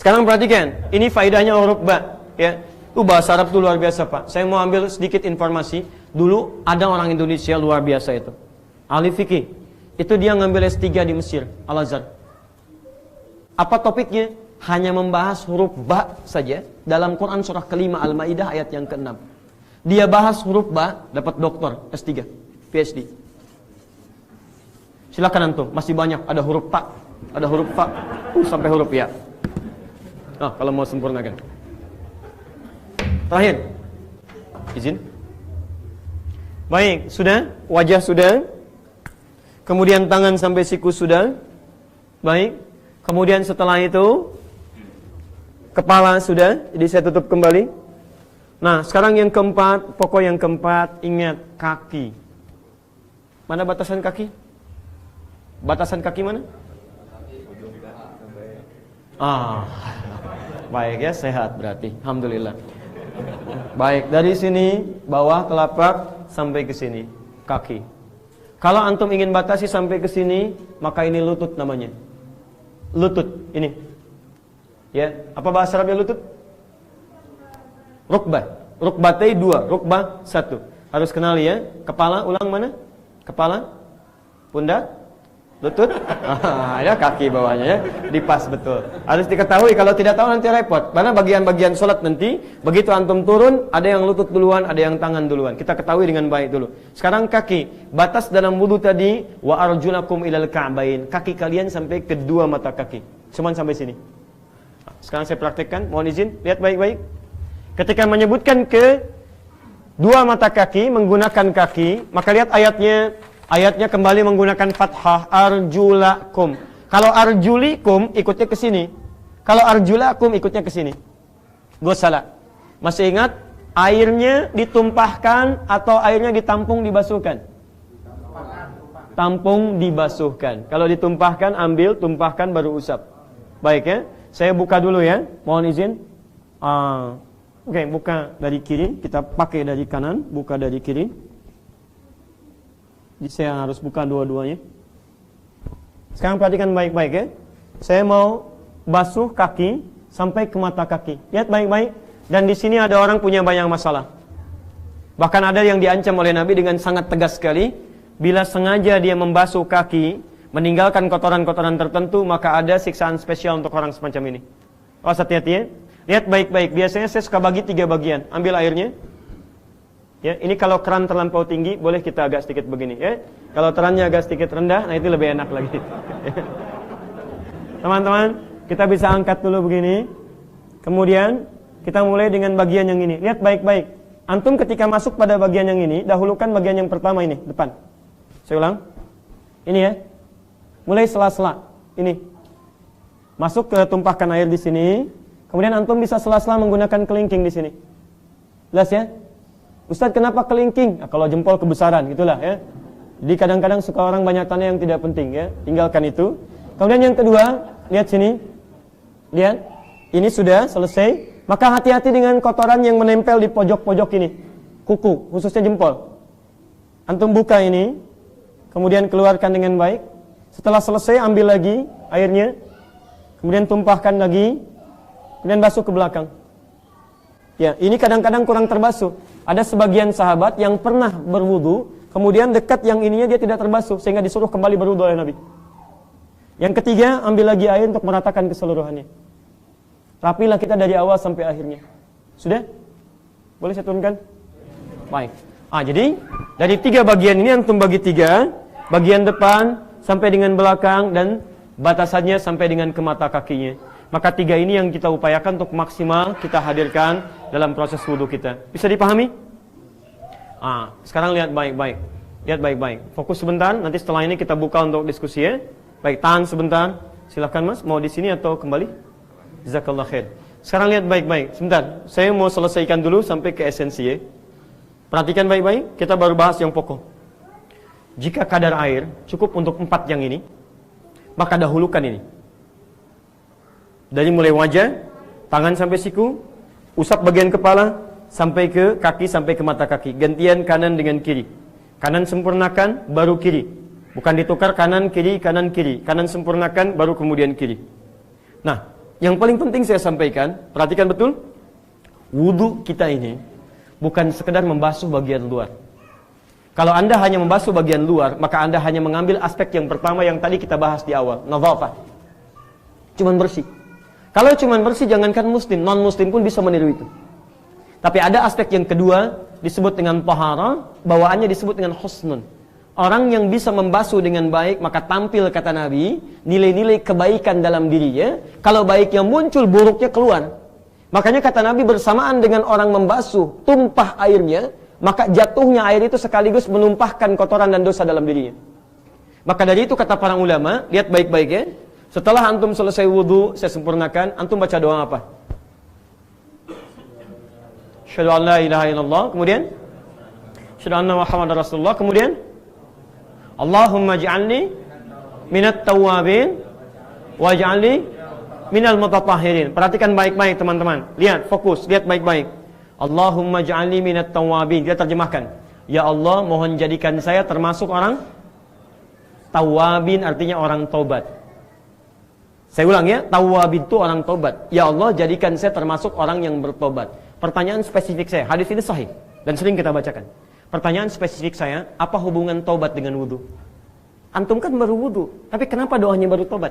Sekarang perhatikan, ini faedahnya huruf ba, ya. Bahasa Arab itu luar biasa, Pak. Saya mau ambil sedikit informasi. Dulu ada orang Indonesia luar biasa itu, ahli fikih. Itu dia ngambil S3 di Mesir, Al-Azhar. Apa topiknya? Hanya membahas huruf ba saja dalam Quran surah kelima Al-Maidah ayat yang ke-6. Dia bahas huruf ba, dapat doktor S3, PhD. Silakan antum, masih banyak, ada huruf ta, ada huruf fa, sampai huruf ya. Kalau mau sempurnakan. Terakhir, izin. Baik, sudah, wajah sudah. Kemudian tangan sampai siku sudah. Baik. Kemudian setelah itu kepala sudah. Jadi saya tutup kembali. Nah, sekarang yang keempat, pokok yang keempat, ingat kaki. Mana batasan kaki? Batasan kaki mana? Baik ya, sehat berarti. Alhamdulillah. Baik, dari sini bawah telapak sampai ke sini kaki. Kalau antum ingin batasi sampai ke sini, maka ini lutut namanya. Lutut ini. Ya, apa bahasa Arabnya lutut? Rukbah. Rukbatai 2, rukbah 1. Harus kenali ya. Kepala ulang mana? Kepala, pundak, lutut, ya kaki bawahnya ya, dipas betul. Harus diketahui, kalau tidak tahu nanti repot. Karena bagian-bagian sholat nanti, begitu antum turun, ada yang lutut duluan, ada yang tangan duluan. Kita ketahui dengan baik dulu. Sekarang kaki, batas dalam wudu tadi, wa arjulakum ilal ka'bain. Kaki kalian sampai kedua mata kaki. Cuman sampai sini. Sekarang saya praktekkan, mohon izin, lihat baik-baik. Ketika menyebutkan ke dua mata kaki, menggunakan kaki, maka lihat ayatnya. Ayatnya kembali menggunakan fathah, arjulakum. Kalau arjulikum ikutnya ke sini. Kalau arjulakum ikutnya ke sini. Gosala. Masih ingat? Airnya ditumpahkan atau airnya ditampung dibasuhkan? Tampung dibasuhkan. Kalau ditumpahkan ambil, tumpahkan baru usap. Baik ya. Saya buka dulu ya. Mohon izin. Oke, buka dari kiri. Kita pakai dari kanan. Buka dari kiri. Jadi saya harus buka dua-duanya. Sekarang perhatikan baik-baik ya. Saya mau basuh kaki sampai ke mata kaki. Lihat baik-baik. Dan di sini ada orang punya banyak masalah. Bahkan ada yang diancam oleh Nabi dengan sangat tegas sekali. Bila sengaja dia membasuh kaki, meninggalkan kotoran-kotoran tertentu, maka ada siksaan spesial untuk orang semacam ini. Oh, hati-hati ya. Lihat baik-baik. Biasanya saya suka bagi 3 bagian. Ambil airnya. Ya, ini kalau keran terlampau tinggi, boleh kita agak sedikit begini ya. Kalau kerannya agak sedikit rendah, nah itu lebih enak lagi. Teman-teman, kita bisa angkat dulu begini. Kemudian kita mulai dengan bagian yang ini. Lihat baik-baik. Antum ketika masuk pada bagian yang ini, dahulukan bagian yang pertama ini, depan. Saya ulang. Ini ya. Mulai sela-sela. Ini. Masuk ke tumpahkan air di sini. Kemudian antum bisa sela-sela menggunakan kelingking di sini. Jelas ya? Ustaz, kenapa kelingking? Nah, kalau jempol kebesaran, gitulah ya. Jadi kadang-kadang suka orang banyak tanya yang tidak penting ya. Tinggalkan itu. Kemudian yang kedua, lihat sini. Lihat. Ini sudah selesai. Maka hati-hati dengan kotoran yang menempel di pojok-pojok ini. Kuku, khususnya jempol. Antum buka ini. Kemudian keluarkan dengan baik. Setelah selesai, ambil lagi airnya. Kemudian tumpahkan lagi. Kemudian basuh ke belakang. Ya, ini kadang-kadang kurang terbasuh. Ada sebagian sahabat yang pernah berwudu, kemudian dekat yang ininya dia tidak terbasuh, sehingga disuruh kembali berwudu oleh Nabi. Yang ketiga, ambil lagi air untuk meratakan keseluruhannya. Rapilah kita dari awal sampai akhirnya. Sudah? Boleh saya turunkan? Baik. Jadi, dari 3 bagian ini antum bagi 3. Bagian depan sampai dengan belakang dan batasannya sampai dengan ke mata kakinya. Maka 3 ini yang kita upayakan untuk maksimal kita hadirkan dalam proses wudu kita. Bisa dipahami? Sekarang lihat baik-baik. Lihat baik-baik. Fokus sebentar, nanti setelah ini kita buka untuk diskusi ya. Baik, tahan sebentar. Silakan Mas, mau di sini atau kembali? Jazakallah khair. Sekarang lihat baik-baik. Sebentar, saya mau selesaikan dulu sampai ke esensi ya. Perhatikan baik-baik, kita baru bahas yang pokok. Jika kadar air cukup untuk 4 yang ini, maka dahulukan ini. Dari mulai wajah, tangan sampai siku, usap bagian kepala, sampai ke kaki, sampai ke mata kaki. Gantian kanan dengan kiri. Kanan sempurnakan, baru kiri. Bukan ditukar kanan, kiri, kanan, kiri. Kanan sempurnakan, baru kemudian kiri. Nah, yang paling penting saya sampaikan, perhatikan betul, wudu kita ini bukan sekedar membasuh bagian luar. Kalau Anda hanya membasuh bagian luar, maka Anda hanya mengambil aspek yang pertama yang tadi kita bahas di awal, nadhafah. Cuman bersih. Kalau cuman bersih, jangankan muslim, non-muslim pun bisa meniru itu. Tapi ada aspek yang kedua, disebut dengan tahara, bawaannya disebut dengan husnun. Orang yang bisa membasuh dengan baik, maka tampil, kata Nabi, nilai-nilai kebaikan dalam dirinya. Kalau baiknya muncul, buruknya keluar. Makanya kata Nabi, bersamaan dengan orang membasuh, tumpah airnya, maka jatuhnya air itu sekaligus menumpahkan kotoran dan dosa dalam dirinya. Maka dari itu kata para ulama, lihat baik-baik ya, setelah antum selesai wudu, saya sempurnakan, antum baca doa apa? Asyhadu an la ilaha illallah, kemudian asyhadu anna Muhammadar Rasulullah, kemudian Allahumma ij'alni minat tawwabin waj'alni minal mutatahhirin. Perhatikan baik-baik teman-teman. Lihat, fokus, lihat baik-baik. Allahumma ij'alni minat tawwabin. Kita terjemahkan. Ya Allah, mohon jadikan saya termasuk orang tawwabin, artinya orang taubat. Saya ulang ya, tawwabin itu orang taubat. Ya Allah, jadikan saya termasuk orang yang bertobat. Pertanyaan spesifik saya, hadis ini sahih dan sering kita bacakan. Pertanyaan spesifik saya, apa hubungan taubat dengan wudu? Antum kan baru wudu, tapi kenapa doanya baru taubat?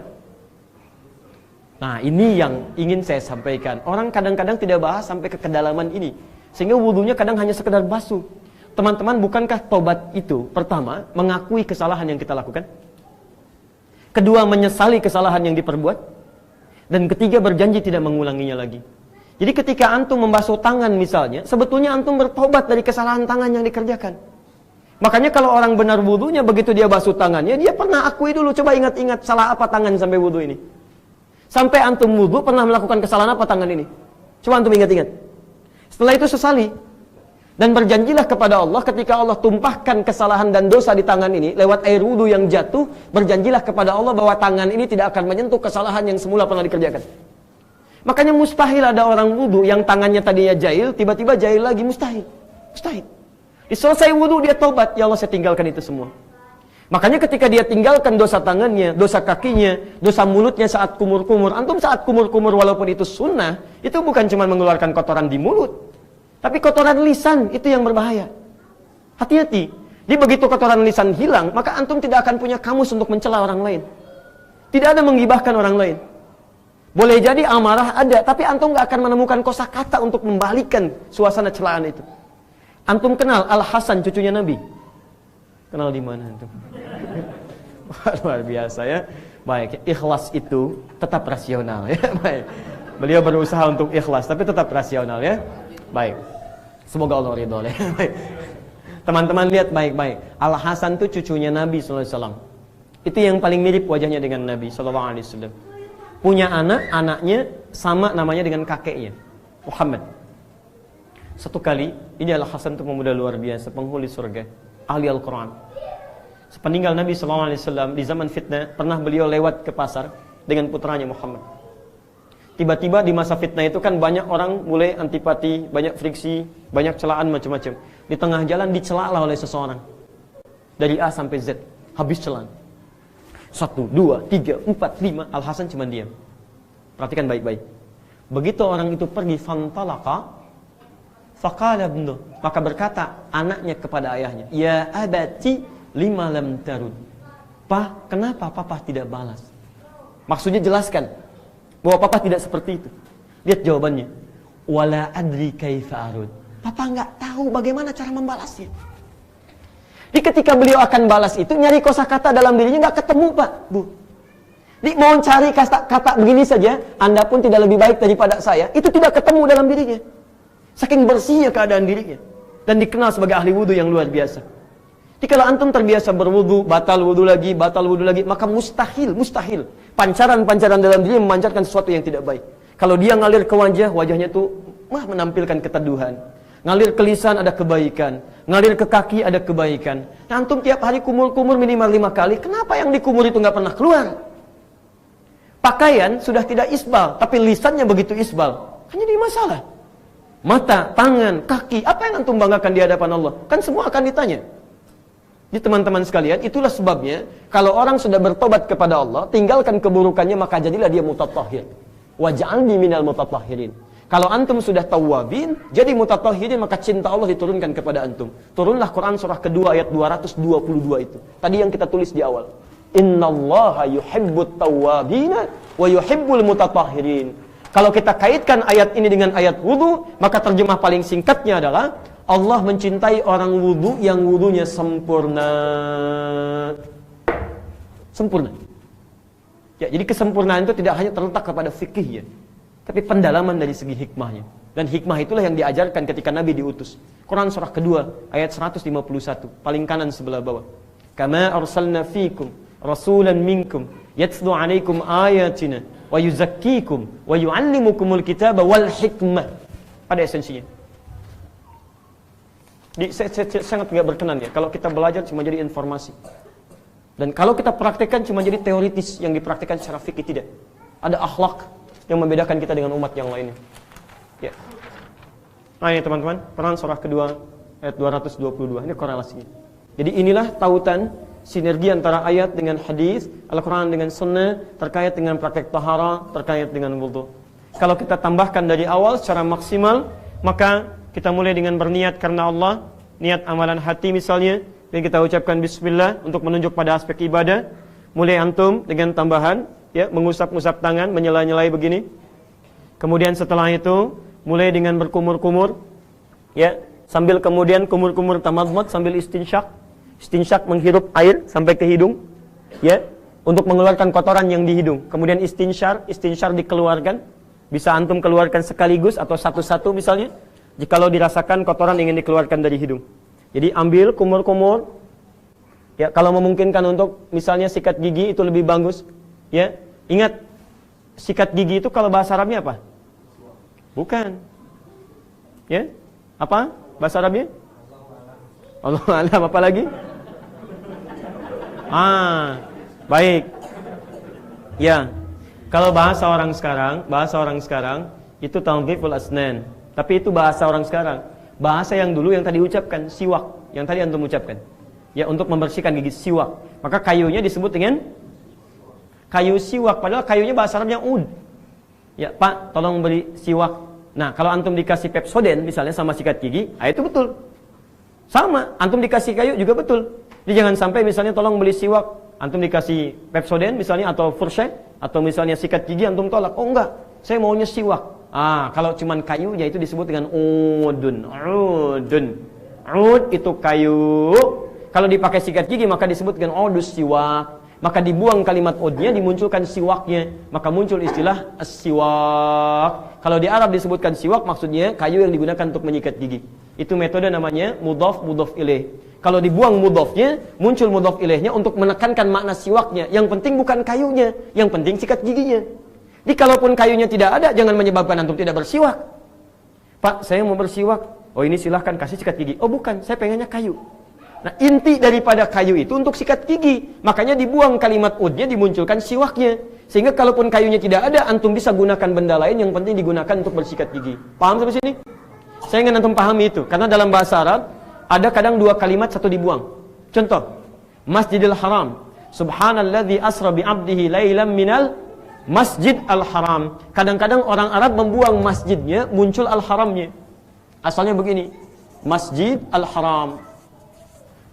Nah, ini yang ingin saya sampaikan. Orang kadang-kadang tidak bahas sampai ke kedalaman ini, sehingga wudunya kadang hanya sekedar basuh. Teman-teman, bukankah taubat itu pertama mengakui kesalahan yang kita lakukan? Kedua, menyesali kesalahan yang diperbuat. Dan ketiga, berjanji tidak mengulanginya lagi. Jadi ketika antum membasuh tangan misalnya, sebetulnya antum bertobat dari kesalahan tangan yang dikerjakan. Makanya kalau orang benar wudunya, begitu dia basuh tangannya, dia pernah akui dulu, coba ingat-ingat salah apa tangan sampai wudu ini. Sampai antum wudu pernah melakukan kesalahan apa tangan ini? Coba antum ingat-ingat. Setelah itu sesali. Dan berjanjilah kepada Allah ketika Allah tumpahkan kesalahan dan dosa di tangan ini lewat air wudu yang jatuh, berjanjilah kepada Allah bahwa tangan ini tidak akan menyentuh kesalahan yang semula pernah dikerjakan. Makanya mustahil ada orang wudu yang tangannya tadinya jahil, tiba-tiba jahil lagi, mustahil. Mustahil. Selesai wudu dia tobat, ya Allah saya tinggalkan itu semua. Makanya ketika dia tinggalkan dosa tangannya, dosa kakinya, dosa mulutnya saat kumur-kumur. Antum saat kumur-kumur walaupun itu sunnah, itu bukan cuma mengeluarkan kotoran di mulut, tapi kotoran lisan itu yang berbahaya. Hati-hati. Jadi begitu kotoran lisan hilang, maka antum tidak akan punya kamus untuk mencela orang lain. Tidak ada menggibahkan orang lain. Boleh jadi amarah ada, tapi antum gak akan menemukan kosakata untuk membalikkan suasana celaan itu. Antum kenal Al-Hasan cucunya Nabi? Kenal di mana antum? Luar biasa ya. Baik, ikhlas itu tetap rasional ya. Baik. Beliau berusaha untuk ikhlas tapi tetap rasional ya. Baik. Semoga Allah ridho ya. Baik. Teman-teman lihat baik-baik. Al-Hasan itu cucunya Nabi sallallahu alaihi wasallam. Itu yang paling mirip wajahnya dengan Nabi sallallahu alaihi wasallam. Punya anak, anaknya sama namanya dengan kakeknya, Muhammad. Satu kali, ini Al-Hasan itu pemuda luar biasa, penghuni surga, ahli Al-Quran. Sepeninggal Nabi SAW di zaman fitnah, pernah beliau lewat ke pasar dengan putranya Muhammad. Tiba-tiba di masa fitnah itu kan banyak orang mulai antipati, banyak friksi, banyak celaan macam-macam. Di tengah jalan dicelalah oleh seseorang. Dari A sampai Z, habis celaan. 1, 2, 3, 4, 5, Al-Hasan cuma diam. Perhatikan baik-baik. Begitu orang itu pergi, fantalaqa, faqala ibnu, maka berkata anaknya kepada ayahnya, ya abati lima lam tarud. Pak, kenapa papa tidak balas? Maksudnya jelaskan bahwa papa tidak seperti itu. Lihat jawabannya. Wala adri kaifa arud. Papa enggak tahu bagaimana cara membalasnya. Jadi ketika beliau akan balas itu, nyari kosakata dalam dirinya nggak ketemu, Pak, Bu. Jadi mau cari kata begini saja, Anda pun tidak lebih baik daripada saya, itu tidak ketemu dalam dirinya. Saking bersihnya keadaan dirinya. Dan dikenal sebagai ahli wudu yang luar biasa. Jadi kalau antum terbiasa berwudu, batal wudu lagi, maka mustahil. Pancaran-pancaran dalam diri memancarkan sesuatu yang tidak baik. Kalau dia ngalir ke wajah, wajahnya itu menampilkan keteduhan. Ngalir ke lisan ada kebaikan, ngalir ke kaki ada kebaikan. Nah, antum tiap hari kumur-kumur minimal 5 kali, kenapa yang dikumur itu nggak pernah keluar? Pakaian sudah tidak isbal, tapi lisannya begitu isbal. Kan jadi masalah. Mata, tangan, kaki, apa yang antum banggakan di hadapan Allah? Kan semua akan ditanya. Jadi teman-teman sekalian, itulah sebabnya kalau orang sudah bertobat kepada Allah, tinggalkan keburukannya, maka jadilah dia mutatahhir. waj'alni minal mutatahhirin. Kalau antum sudah tawwabin, jadi mutatahhirin, maka cinta Allah diturunkan kepada antum. Turunlah Quran surah kedua ayat 222 itu. Tadi yang kita tulis di awal. Innallaha yuhibbut tawwabina wa yuhibbul mutatahhirin. Kalau kita kaitkan ayat ini dengan ayat wudu, maka terjemah paling singkatnya adalah Allah mencintai orang wudu yang wudunya sempurna. Sempurna. Ya, jadi kesempurnaan itu tidak hanya terletak kepada fikih ya, tapi pendalaman dari segi hikmahnya. Dan hikmah itulah yang diajarkan ketika Nabi diutus. Quran surah kedua ayat 151, paling kanan sebelah bawah. Kama arsalna fikum rasulan minkum yatlu alaikum ayatina wa yuzakkikum wa yuallimukumul kitaba wal hikmah. Pada esensinya. Saya sangat tidak berkenan ya kalau kita belajar cuma jadi informasi. Dan kalau kita praktekkan cuma jadi teoritis yang dipraktekkan secara fikih, tidak. Ada akhlak yang membedakan kita dengan umat yang lainnya. Ya. Nah ini teman-teman, Quran surah kedua ayat 222. Ini korelasinya. Jadi inilah tautan sinergi antara ayat dengan hadis, Al-Quran dengan sunnah, terkait dengan praktek tahara, terkait dengan wudu. Kalau kita tambahkan dari awal secara maksimal, maka kita mulai dengan berniat karena Allah, niat amalan hati misalnya, dan kita ucapkan bismillah untuk menunjuk pada aspek ibadah. Mulai antum dengan tambahan, ya, mengusap-usap tangan, menyela-nyelai begini. Kemudian setelah itu mulai dengan berkumur-kumur, ya, sambil kemudian kumur-kumur tamadmud sambil istinsyak. Istinsyak menghirup air sampai ke hidung, ya, untuk mengeluarkan kotoran yang di hidung. Kemudian istinsyar dikeluarkan. Bisa antum keluarkan sekaligus atau satu-satu misalnya, jikalau dirasakan kotoran ingin dikeluarkan dari hidung. Jadi ambil kumur-kumur, ya, kalau memungkinkan untuk misalnya sikat gigi itu lebih bagus, ya. Ingat, sikat gigi itu kalau bahasa Arabnya apa? Bukan, ya, apa bahasa Arabnya? Allahu a'lam. Apa lagi? Baik, ya. Kalau bahasa orang sekarang itu tanziful asnan, tapi itu bahasa orang sekarang. Bahasa yang dulu yang tadi ucapkan, siwak, yang tadi antum ucapkan. Ya, untuk membersihkan gigi, siwak. Maka kayunya disebut dengan kayu siwak, padahal kayunya bahasa Arabnya ud. Ya, Pak, tolong beri siwak. Nah, kalau antum dikasih Pepsodent misalnya sama sikat gigi, itu betul. Sama, antum dikasih kayu juga betul. Jadi jangan sampai misalnya tolong beli siwak, antum dikasih Pepsodent misalnya atau Furche atau misalnya sikat gigi antum tolak. Oh enggak, saya maunya siwak. Kalau cuman kayunya itu disebut dengan udun. Ud itu kayu. Kalau dipakai sikat gigi maka disebut dengan udus siwak. Maka dibuang kalimat udnya, dimunculkan siwaknya. Maka muncul istilah as-siwak. Kalau di Arab disebutkan siwak maksudnya kayu yang digunakan untuk menyikat gigi. Itu metode namanya mudhaf ilaih. Kalau dibuang mudhafnya, muncul mudhaf ilaihnya untuk menekankan makna siwaknya. Yang penting bukan kayunya, yang penting sikat giginya. Jadi kalaupun kayunya tidak ada, jangan menyebabkan antum tidak bersiwak. Pak, saya mau bersiwak. Oh ini silahkan kasih sikat gigi. Oh bukan, saya pengennya kayu. Nah inti daripada kayu itu untuk sikat gigi. Makanya dibuang kalimat udnya, dimunculkan siwaknya. Sehingga kalaupun kayunya tidak ada, antum bisa gunakan benda lain yang penting digunakan untuk bersikat gigi. Paham sampai sini? Saya ingin antum pahami itu. Karena dalam bahasa Arab, ada kadang dua kalimat, satu dibuang. Contoh, Masjidil Haram. Subhanalladzi asra bi'abdihi laylam minal Masjid Al-Haram. Kadang-kadang orang Arab membuang masjidnya, muncul Al-Haramnya. Asalnya begini, Masjid Al-Haram.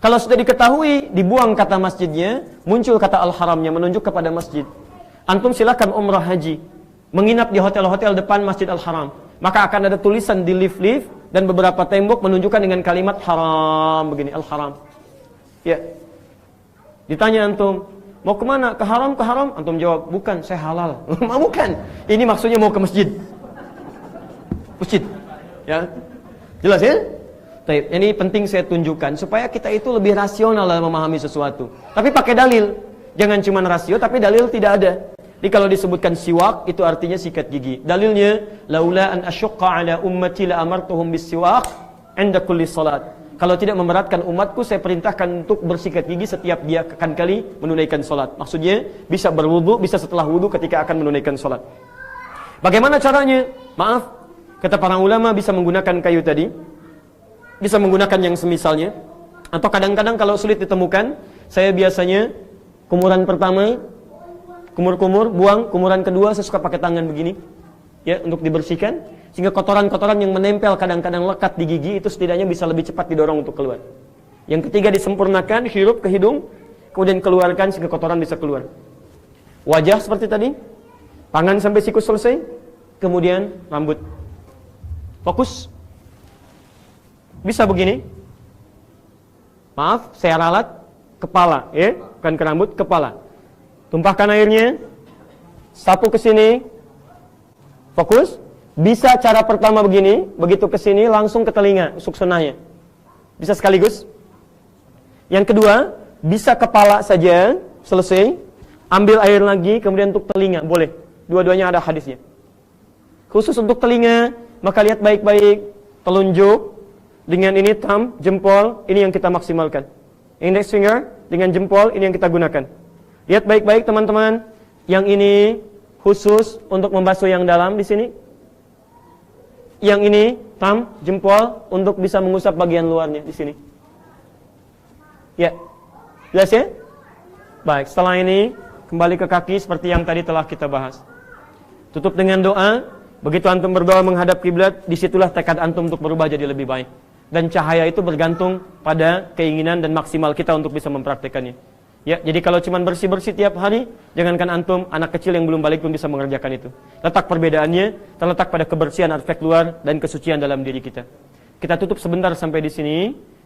Kalau sudah diketahui, dibuang kata masjidnya, muncul kata Al-Haramnya, menunjuk kepada masjid. Antum silakan umrah haji, menginap di hotel-hotel depan Masjid Al-Haram. Maka akan ada tulisan di lift-lift dan beberapa tembok menunjukkan dengan kalimat haram, begini, Al-Haram. Ya. Ditanya antum, mau kemana? Ke haram, ke haram? Antum jawab, bukan, saya halal. Bukan. Ini maksudnya mau ke masjid. Masjid. Ya. Jelas ya? Baik, ini penting saya tunjukkan supaya kita itu lebih rasional dalam memahami sesuatu. Tapi pakai dalil. Jangan cuma rasio tapi dalil tidak ada. Jadi kalau disebutkan siwak itu artinya sikat gigi. Dalilnya, laula an asyqa ala ummati la amartuhum bis-siwak 'inda kulli salat. Kalau tidak memberatkan umatku, saya perintahkan untuk bersikat gigi setiap dia akan kali menunaikan salat. Maksudnya, bisa berwudu, bisa setelah wudu ketika akan menunaikan salat. Bagaimana caranya? Maaf, kata para ulama bisa menggunakan kayu tadi, bisa menggunakan yang semisalnya, atau kadang-kadang kalau sulit ditemukan, saya biasanya kumuran pertama, kumur-kumur, buang, kumuran kedua, saya suka pakai tangan begini. ya, untuk dibersihkan, sehingga kotoran-kotoran yang menempel kadang-kadang lekat di gigi itu setidaknya bisa lebih cepat didorong untuk keluar. Yang ketiga, disempurnakan, hirup ke hidung, kemudian keluarkan sehingga kotoran bisa keluar. Wajah seperti tadi, tangan sampai siku selesai, kemudian rambut. Fokus. Bisa begini. Maaf, saya ralat kepala, ya, bukan ke rambut, kepala. Tumpahkan airnya, sapu ke sini, fokus. Bisa cara pertama begini, begitu ke sini langsung ke telinga, suksonanya. Bisa sekaligus. Yang kedua, bisa kepala saja, selesai. Ambil air lagi, kemudian untuk telinga, boleh. Dua-duanya ada hadisnya. Khusus untuk telinga, maka lihat baik-baik, telunjuk dengan ini thumb, jempol, ini yang kita maksimalkan. Index finger dengan jempol, ini yang kita gunakan. Lihat baik-baik teman-teman, yang ini khusus untuk membasuh yang dalam di sini. Yang ini thumb, jempol untuk bisa mengusap bagian luarnya di sini. Ya, jelas ya? Baik, setelah ini kembali ke kaki seperti yang tadi telah kita bahas. Tutup dengan doa. Begitu antum berdoa menghadap kiblat, disitulah tekad antum untuk berubah jadi lebih baik. Dan cahaya itu bergantung pada keinginan dan maksimal kita untuk bisa mempraktekannya. Ya, jadi kalau cuma bersih-bersih tiap hari, jangankan antum, anak kecil yang belum balik pun bisa mengerjakan itu. Letak perbedaannya terletak pada kebersihan aspek luar dan kesucian dalam diri kita. Kita tutup sebentar sampai di sini.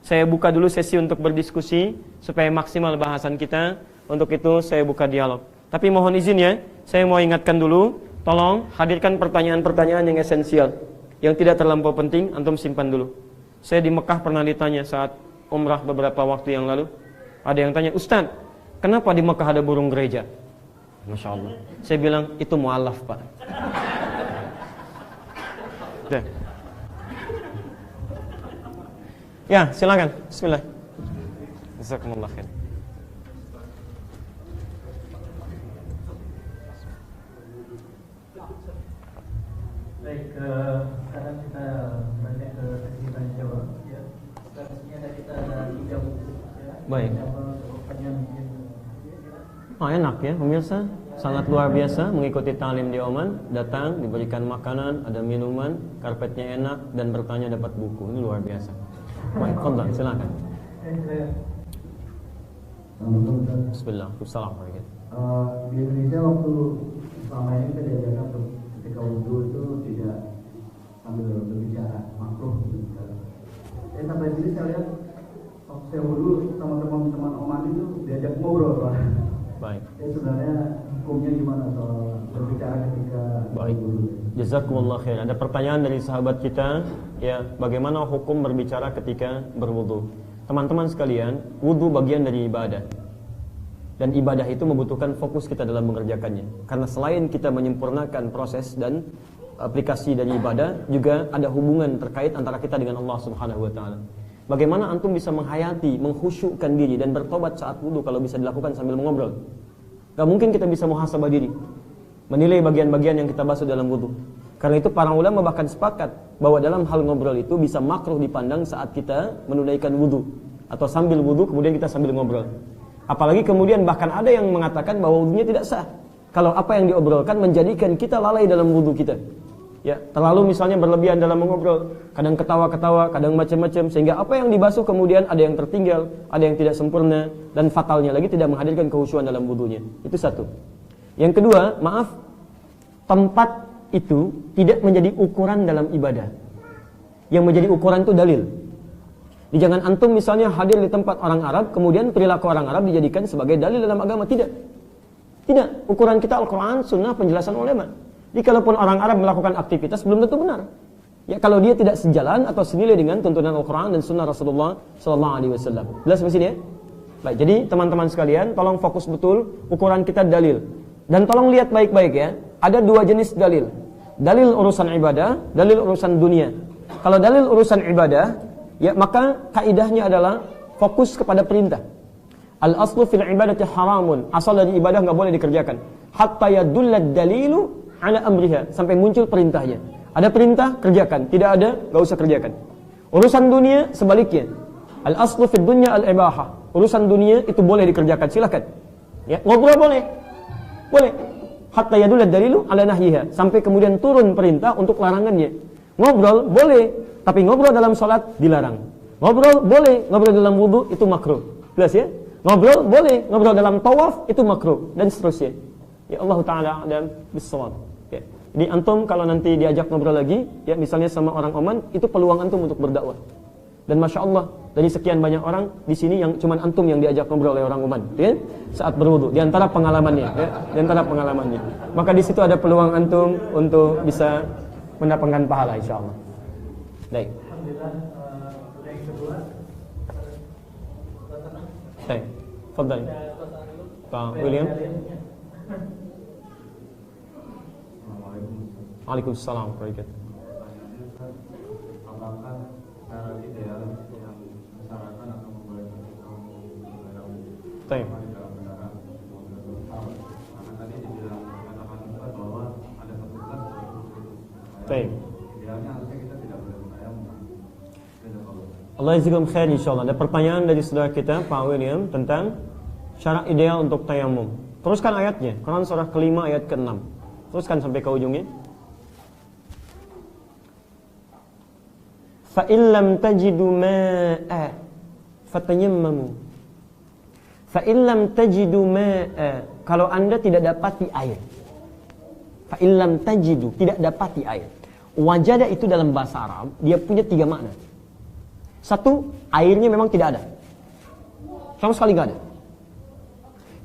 Saya buka dulu sesi untuk berdiskusi supaya maksimal bahasan kita. Untuk itu saya buka dialog. Tapi mohon izin ya, saya mau ingatkan dulu, tolong hadirkan pertanyaan-pertanyaan yang esensial. Yang tidak terlampau penting, antum simpan dulu. Saya di Mekah pernah ditanya saat umrah beberapa waktu yang lalu. Ada yang tanya, Ustaz, kenapa di Mekah ada burung gereja? Masya Allah. Saya bilang, itu mu'alaf, Pak. Ya, silakan. Bismillah. Jazakumullah khair. Baik, sekarang kita banyak ke sesi tanya jawab. Ya, selanjutnya kita ada 3 buku. Ya. Baik. Pertanyaan mungkin. Oh, enak ya pemirsa, sangat luar biasa mengikuti talim di Oman. Datang, diberikan makanan, ada minuman, karpetnya enak, dan bertanya dapat buku. Ini luar biasa. Baik, Fadlan, silakan. Bismillahirrahmanirrahim. Di Indonesia waktu selama ini kita diajarkan ketika wudhu itu tidak sambil berbicara, makruh berbicara. Sampai sini saya lihat waktu saya wudhu sama teman-teman Oman itu diajak ngobrol, Pak. Baik. Sebenarnya hukumnya gimana soal berbicara ketika baik. Jazakumullah khair. Ada pertanyaan dari sahabat kita, ya, bagaimana hukum berbicara ketika berwudu? Teman-teman sekalian, wudu bagian dari ibadah. Dan ibadah itu membutuhkan fokus kita dalam mengerjakannya. Karena selain kita menyempurnakan proses dan aplikasi dari ibadah, juga ada hubungan terkait antara kita dengan Allah Subhanahu wa taala. Bagaimana antum bisa menghayati, mengkhusyukkan diri dan bertobat saat wudu kalau bisa dilakukan sambil mengobrol? Gak mungkin kita bisa muhasabah diri, menilai bagian-bagian yang kita basuh dalam wudu. Karena itu para ulama bahkan sepakat bahwa dalam hal ngobrol itu bisa makruh dipandang saat kita menunaikan wudu atau sambil wudu kemudian kita sambil ngobrol. Apalagi kemudian bahkan ada yang mengatakan bahwa wudunya tidak sah kalau apa yang diobrolkan menjadikan kita lalai dalam wudu kita. Ya, terlalu misalnya berlebihan dalam mengobrol, kadang ketawa-ketawa, kadang macam-macam, sehingga apa yang dibasuh kemudian ada yang tertinggal, ada yang tidak sempurna, dan fatalnya lagi tidak menghadirkan kekhusyuan dalam wudunya. Itu satu. Yang kedua, maaf, tempat itu tidak menjadi ukuran dalam ibadah. Yang menjadi ukuran itu dalil. Jangan antum misalnya hadir di tempat orang Arab, kemudian perilaku orang Arab dijadikan sebagai dalil dalam agama. Tidak. Tidak. Ukuran kita Al-Quran, Sunnah, penjelasan ulama. Jadi kalaupun orang Arab melakukan aktivitas belum tentu benar. Ya, kalau dia tidak sejalan atau senilai dengan tuntunan Al-Quran dan Sunnah Rasulullah SAW. Jelas di sini ya? Baik, jadi teman-teman sekalian, tolong fokus betul ukuran kita dalil. Dan tolong lihat baik-baik ya. Ada 2 jenis dalil. Dalil urusan ibadah, dalil urusan dunia. Kalau dalil urusan ibadah, ya maka kaidahnya adalah fokus kepada perintah. Al-aslu fil ibadati haramun. Asal dari ibadah enggak boleh dikerjakan. Hatta yadullad dalilu ala amriha, sampai muncul perintahnya. Ada perintah, kerjakan. Tidak ada, gak usah kerjakan. Urusan dunia, sebaliknya. Al-aslu fid dunya al-ibahah. Urusan dunia itu boleh dikerjakan, silakan. Ya, ngobrol boleh. Boleh. hatta yadul dalilu ala nahyiha, sampai kemudian turun perintah untuk larangannya. Ngobrol boleh, tapi ngobrol dalam salat dilarang. Ngobrol boleh, ngobrol dalam wudu itu makruh. Jelas ya? Ngobrol boleh, ngobrol dalam tawaf itu makruh, dan seterusnya. Ya Allah Ta'ala a'lam bis-shawab. Ya. Jadi antum kalau nanti diajak ngobrol lagi, ya misalnya sama orang Oman, itu peluang antum untuk berdakwah. Dan Masya Allah, dari sekian banyak orang di sini yang cuman antum yang diajak ngobrol oleh orang Oman, ya? Saat berwudu, di antara pengalamannya, ya? Di antara pengalamannya. Maka di situ ada peluang antum untuk bisa mendapatkan pahala, insya Allah. Baik. Alhamdulillah, yang kedua. Baik. Fadhal. Pak William. Waalaikumsalam warahmatullahi wabarakatuh. Apakah cara ideal yang disarankan atau membolehkan Baik. dalam kendaraan karena tadi dibilang katakan Ustaz bahwa ada petugas Baik. idealnya harusnya kita tidak boleh bertayamum. Allah jazakum khair insyaallah. Ada pertanyaan dari saudara kita Pak William tentang syarat ideal untuk tayamum. Teruskan ayatnya, Quran surah kelima ayat ke-6. Teruskan sampai ke ujungnya. Fa illam tajidu ma'a fatayammamu. Fa illam tajidu ma'a, kalau Anda tidak dapati air. Fa illam tajidu, tidak dapati air. Wajada itu dalam bahasa Arab, dia punya 3 makna. Satu, airnya memang tidak ada. Sama sekali nggak ada.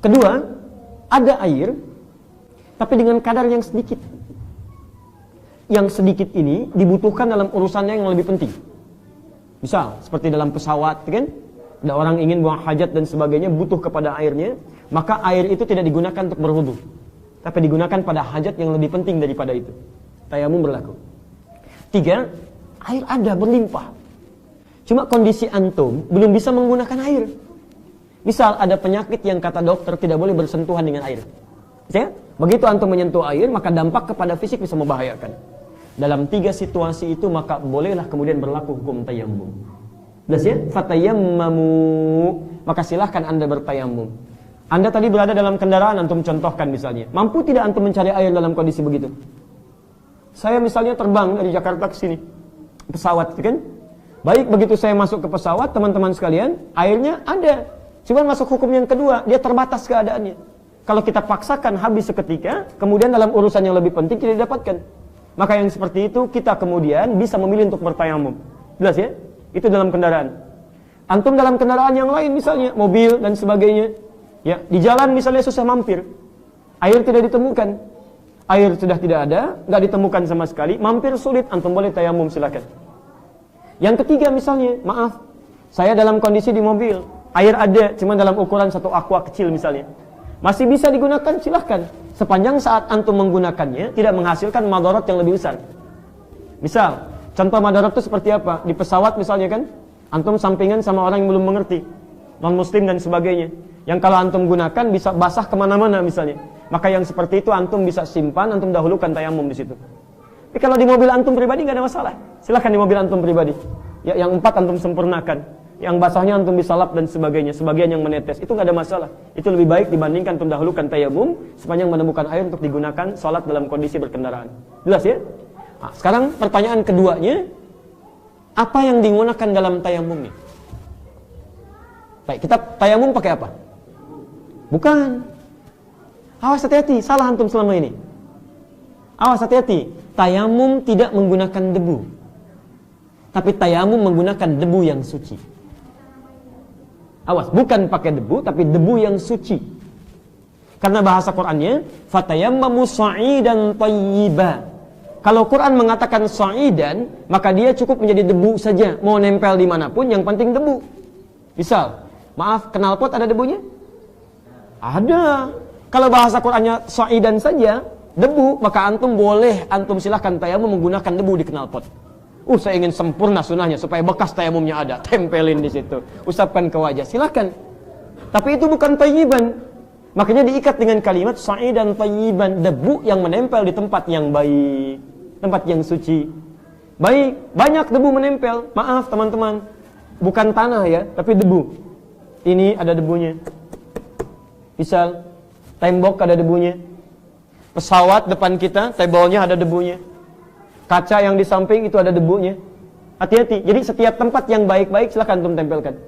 Kedua, ada air, tapi dengan kadar yang sedikit. Yang sedikit ini dibutuhkan dalam urusannya yang lebih penting. Misal, seperti dalam pesawat, kan? Ada orang ingin buang hajat dan sebagainya, butuh kepada airnya, maka air itu tidak digunakan untuk berwudu, tapi digunakan pada hajat yang lebih penting daripada itu. Tayamum berlaku. 3, air ada berlimpah. Cuma kondisi antum belum bisa menggunakan air. Misal ada penyakit yang kata dokter tidak boleh bersentuhan dengan air. Ya? Begitu antum menyentuh air, maka dampak kepada fisik bisa membahayakan. Dalam 3 situasi itu maka bolehlah kemudian berlaku hukum tayammum. Jelas ya? Fatayammamu, maka silahkan Anda bertayamum. Anda tadi berada dalam kendaraan, antum contohkan misalnya. Mampu tidak antum mencari air dalam kondisi begitu? Saya misalnya terbang dari Jakarta ke sini, pesawat, kan? Baik, begitu saya masuk ke pesawat, teman-teman sekalian, airnya ada. Cuma masuk hukum yang kedua, dia terbatas keadaannya. Kalau kita paksakan habis seketika, kemudian dalam urusan yang lebih penting tidak didapatkan. Maka yang seperti itu kita kemudian bisa memilih untuk bertayamum. Jelas ya? Itu dalam kendaraan. Antum dalam kendaraan yang lain misalnya, mobil dan sebagainya. Ya, di jalan misalnya susah mampir. Air tidak ditemukan. Air sudah tidak ada, nggak ditemukan sama sekali, mampir sulit, antum boleh tayamum silakan. Yang ketiga misalnya, maaf, saya dalam kondisi di mobil, air ada, cuma dalam ukuran 1 aqua kecil misalnya. Masih bisa digunakan, silahkan. Sepanjang saat antum menggunakannya, tidak menghasilkan madarat yang lebih besar. Misal, contoh madarat itu seperti apa? Di pesawat misalnya kan, antum sampingan sama orang yang belum mengerti, non-muslim dan sebagainya. Yang kalau antum gunakan bisa basah kemana-mana misalnya. Maka yang seperti itu antum bisa simpan, antum dahulukan tayamum di situ. Tapi kalau di mobil antum pribadi nggak ada masalah. Silahkan di mobil antum pribadi. Ya, yang 4 antum sempurnakan. Yang basahnya antum bisa lap dan sebagainya. Sebagian yang menetes, itu nggak ada masalah. Itu lebih baik dibandingkan antum dahulukan tayamum sepanjang menemukan air untuk digunakan sholat dalam kondisi berkendaraan. Jelas ya? Nah, sekarang pertanyaan keduanya, apa yang digunakan dalam tayamum ini? Baik, kita tayamum pakai apa? Bukan. Awas hati-hati, salah antum selama ini. Awas hati-hati, tayamum tidak menggunakan debu. Tapi tayamum menggunakan debu yang suci. Awas, bukan pakai debu, tapi debu yang suci. Karena bahasa Qur'annya, fatayammamu sa'idan thayyiba. Kalau Quran mengatakan sa'idan, maka dia cukup menjadi debu saja. Mau nempel dimanapun, yang penting debu. Misal, maaf, knalpot ada debunya? Ada. Kalau bahasa Qur'annya sa'idan saja, debu, maka antum boleh, antum silahkan tayamum menggunakan debu di knalpot. Saya ingin sempurna sunahnya supaya bekas tayamumnya ada, tempelin di situ, usapkan ke wajah, silakan. Tapi itu bukan thayyiban. Makanya diikat dengan kalimat sa'idan thayyiban, debu yang menempel di tempat yang baik, tempat yang suci. Baik, banyak debu menempel. Maaf teman-teman, bukan tanah ya, tapi debu. Ini ada debunya. Misal tembok ada debunya. Pesawat depan kita, table-nya ada debunya. Kaca yang di samping itu ada debunya. Hati-hati. Jadi setiap tempat yang baik-baik silahkan antum tempelkan.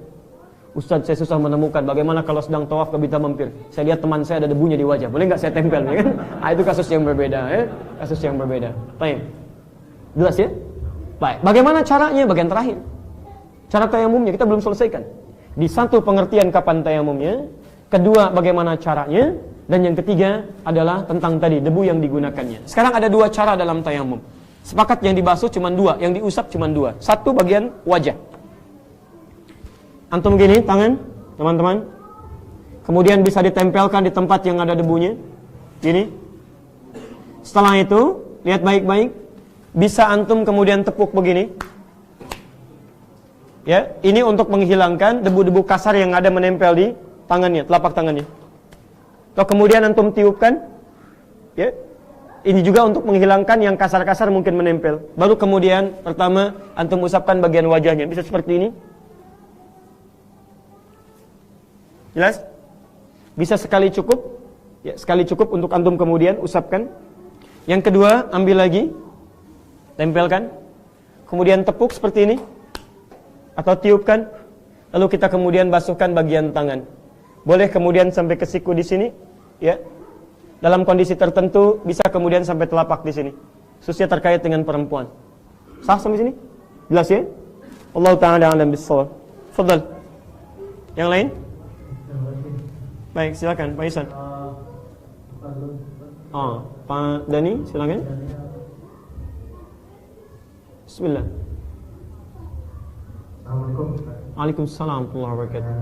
Ustaz, saya susah menemukan. Bagaimana kalau sedang tawaf ke Bita Mampir? Saya lihat teman saya ada debunya di wajah. Boleh nggak saya tempel? Ya kan? Itu kasus yang berbeda. Kasus yang berbeda. Baik. Jelas ya? Baik. Bagaimana caranya? Bagian terakhir. Cara tayamumnya kita belum selesaikan. Di satu pengertian kapan tayamumnya, kedua bagaimana caranya, dan yang ketiga adalah tentang tadi debu yang digunakannya. Sekarang ada dua cara dalam tayamum. Sepakat yang dibasuh cuma dua, yang diusap cuma dua. Satu bagian wajah. Antum gini tangan, teman-teman. Kemudian bisa ditempelkan di tempat yang ada debunya. Gini. Setelah itu, lihat baik-baik. Bisa antum kemudian tepuk begini. Ya, ini untuk menghilangkan debu-debu kasar yang ada menempel di tangannya, telapak tangannya. Atau kemudian antum tiupkan. Ya. Ini juga untuk menghilangkan yang kasar-kasar mungkin menempel. Baru kemudian pertama antum usapkan bagian wajahnya. Bisa seperti ini. Jelas? Bisa sekali cukup. Ya, sekali cukup untuk antum kemudian usapkan. Yang kedua, ambil lagi. Tempelkan. Kemudian tepuk seperti ini. Atau tiupkan. Lalu kita kemudian basuhkan bagian tangan. Boleh kemudian sampai ke siku di sini, ya. Dalam kondisi tertentu bisa kemudian sampai telapak di sini. Khususnya terkait dengan perempuan. Sah sampai sini? Jelas ya? Allah Ta'ala a'lam bis-shawab. Fadhal. Yang lain? Baik, silakan Pak Isan. Pak Dani, silakan. Bismillah. Assalamualaikum. Waalaikumsalam warahmatullahi wabarakatuh.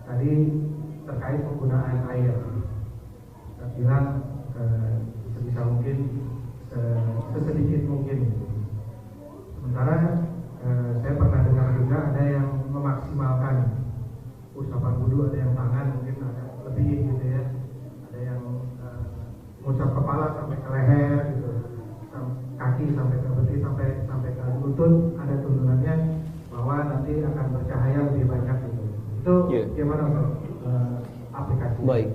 Tadi terkait penggunaan air, saya bilang sebisa mungkin sesedikit mungkin. Sementara saya pernah dengar juga ada yang memaksimalkan usapan wudu, ada yang tangan mungkin ada lebih gitu ya, ada yang ngusap kepala sampai ke leher gitu, kaki sampai ke betis sampai ke lutut, ada tuntunannya bahwa nanti akan bercahaya lebih banyak gitu. Itu gimana aplikasi? Baik.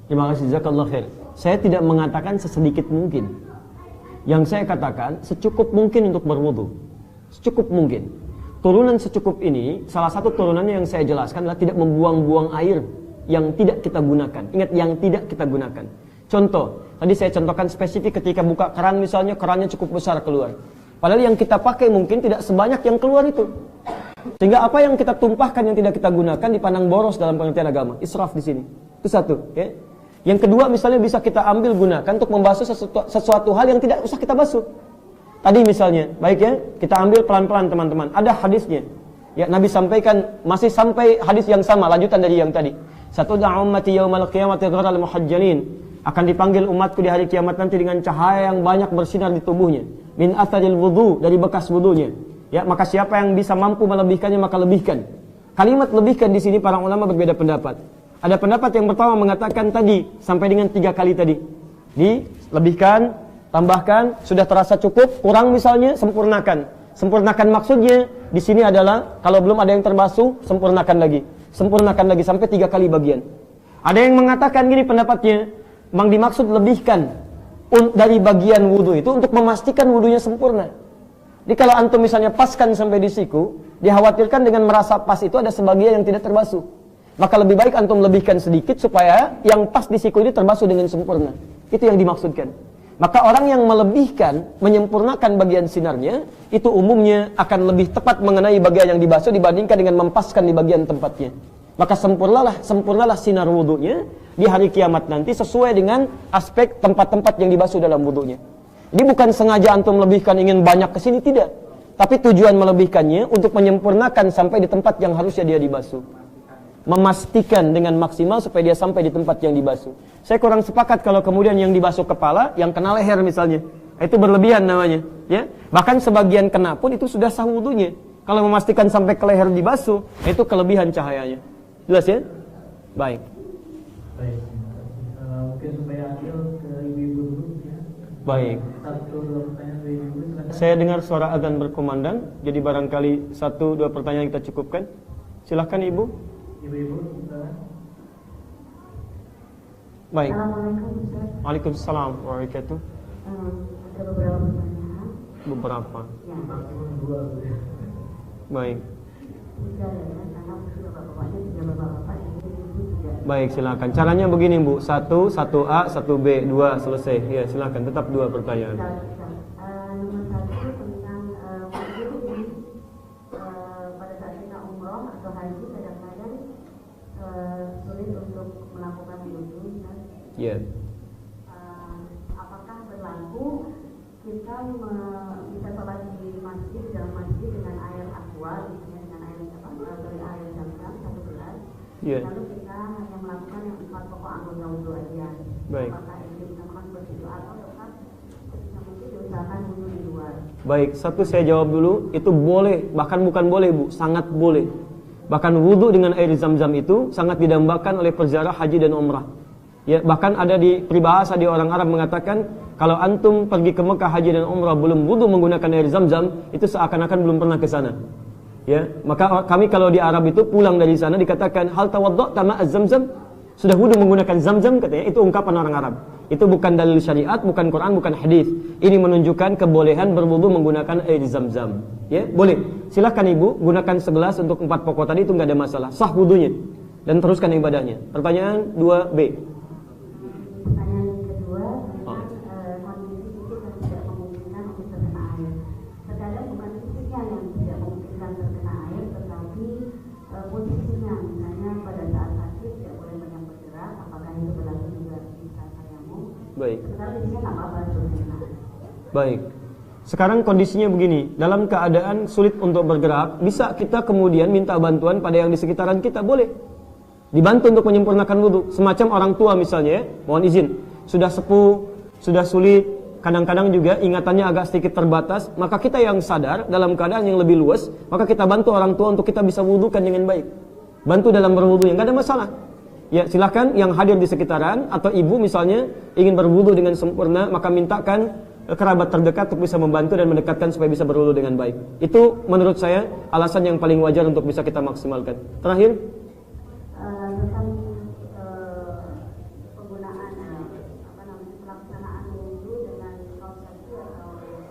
Terima kasih, jazakallah khair. Saya tidak mengatakan sesedikit mungkin. Yang saya katakan secukup mungkin untuk berwudu. Secukup mungkin. Turunan secukup ini, salah satu turunannya yang saya jelaskan adalah tidak membuang-buang air yang tidak kita gunakan. Ingat, yang tidak kita gunakan. Contoh, tadi saya contohkan spesifik ketika buka keran misalnya, kerannya cukup besar keluar. Padahal yang kita pakai mungkin tidak sebanyak yang keluar itu. Sehingga apa yang kita tumpahkan yang tidak kita gunakan dipandang boros dalam pengertian agama. Israf di sini. Itu satu. Ya. Yang kedua misalnya bisa kita ambil gunakan untuk membasuh sesuatu hal yang tidak usah kita basuh. Tadi misalnya, baik ya, kita ambil pelan-pelan teman-teman. Ada hadisnya. Ya, Nabi sampaikan masih sampai hadis yang sama, lanjutan dari yang tadi. Satu ummati yaumal qiyamati gharal muhajjalin. Akan dipanggil umatku di hari kiamat nanti dengan cahaya yang banyak bersinar di tubuhnya. Min atharil wudu, dari bekas wudunya. Ya, maka siapa yang bisa mampu melebihkannya maka lebihkan. Kalimat lebihkan di sini para ulama berbeda pendapat. Ada pendapat yang pertama mengatakan tadi sampai dengan 3 kali tadi. Dilebihkan, tambahkan, sudah terasa cukup, kurang misalnya, sempurnakan. Sempurnakan maksudnya di sini adalah kalau belum ada yang terbasuh, sempurnakan lagi. Sempurnakan lagi sampai 3 kali bagian. Ada yang mengatakan gini pendapatnya, memang dimaksud lebihkan dari bagian wudu itu untuk memastikan wudunya sempurna. Jadi kalau antum misalnya paskan sampai di siku, dikhawatirkan dengan merasa pas itu ada sebagian yang tidak terbasuh. Maka lebih baik antum lebihkan sedikit supaya yang pas di siku ini terbasuh dengan sempurna. Itu yang dimaksudkan. Maka orang yang melebihkan, menyempurnakan bagian sinarnya, itu umumnya akan lebih tepat mengenai bagian yang dibasuh dibandingkan dengan mempaskan di bagian tempatnya. Maka sempurnalah sinar wudunya di hari kiamat nanti sesuai dengan aspek tempat-tempat yang dibasuh dalam wudunya. Ini bukan sengaja antum melebihkan ingin banyak ke sini, tidak. Tapi tujuan melebihkannya untuk menyempurnakan sampai di tempat yang harusnya dia dibasuh. Memastikan dengan maksimal supaya dia sampai di tempat yang dibasuh. Saya kurang sepakat kalau kemudian yang dibasuh kepala, yang kena leher misalnya. Itu berlebihan namanya. Ya? Bahkan sebagian kena pun itu sudah sah wudunya. Kalau memastikan sampai ke leher dibasuh, itu kelebihan cahayanya. Jelas ya? Baik. Baik. Mungkin supaya adil ke ibu-ibu dulu ya. Baik. Satu dua pertanyaan dari ibu-ibu silakan. Saya dengar suara azan berkumandang, jadi barangkali 1-2 pertanyaan kita cukupkan. Silahkan Ibu. Ibu-ibu silakan. Baik. Assalamualaikum Ustaz. Waalaikumsalam warahmatullahi wabarakatuh. Ada beberapa pertanyaan. Beberapa. Ya. Baik. Tiga ya, karena sudah bapak-bapaknya sudah bapak-bapak ini ibu tidak. Baik, silakan. Caranya begini, Bu. 1, 1A, 1B, 2 selesai. Ya, silakan. Tetap 2 pertanyaan. Nomor satu tentang mungkin pada saat kita umroh atau haji kadang-kadang sulit untuk melakukan wudu. Ya. Apakah berlaku kita bisa sholat di masjid, dalam masjid dengan air aqua, misalnya dengan air dari air zam-zam 1 gelas, lalu kita hanya melakukan yang 4 pokok anggota wudu aja. Baik. Apakah ini disamakan seperti itu atau tetap mungkin diusahakan wudu di luar? Baik, satu saya jawab dulu. Itu boleh, bahkan bukan boleh, Bu, sangat boleh. Bahkan wudu dengan air zam-zam itu sangat didambakan oleh peziarah haji dan umrah. Ya, bahkan ada di peribahasa di orang Arab mengatakan, kalau antum pergi ke Mekah haji dan umrah belum wudu menggunakan air zam-zam, itu seakan-akan belum pernah ke sana. Ya, maka kami kalau di Arab itu pulang dari sana dikatakan hal tawadda'ta ma'a zam-zam, sudah wudu menggunakan zam-zam, katanya. Itu ungkapan orang Arab. Itu bukan dalil syariat, bukan Quran, bukan hadis. Ini menunjukkan kebolehan berwudu menggunakan air zam-zam. Ya, boleh. Silahkan Ibu gunakan 11 untuk 4 pokok tadi, itu nggak ada masalah. Sah wudunya dan teruskan ibadahnya. Pertanyaan 2B. Pertanyaan yang kedua tentang kondisi fisik yang tidak memungkinkan untuk terkena air. Terkadang bukan fisiknya yang tidak memungkinkan terkena air, tetapi posisinya, misalnya pada saat sakit tidak boleh banyak bergerak, apakah itu berlaku juga bisa tayamum? Baik. Sebenarnya fisiknya nggak apa-apa sebenarnya. Baik. Sekarang kondisinya begini, dalam keadaan sulit untuk bergerak, bisa kita kemudian minta bantuan pada yang di sekitaran kita, boleh. Dibantu untuk menyempurnakan wudu. Semacam orang tua misalnya, mohon izin, sudah sepuh, sudah sulit, kadang-kadang juga ingatannya agak sedikit terbatas, maka kita yang sadar dalam keadaan yang lebih luas, maka kita bantu orang tua untuk kita bisa wudukan dengan baik. Bantu dalam berwudu, nggak ada masalah. Ya, silakan yang hadir di sekitaran atau ibu misalnya ingin berwudu dengan sempurna, maka mintakan kerabat terdekat untuk bisa membantu dan mendekatkan supaya bisa berwudu dengan baik. Itu menurut saya alasan yang paling wajar untuk bisa kita maksimalkan. Terakhir, tentang penggunaan pelaksanaan wudu dengan kaos kaki atau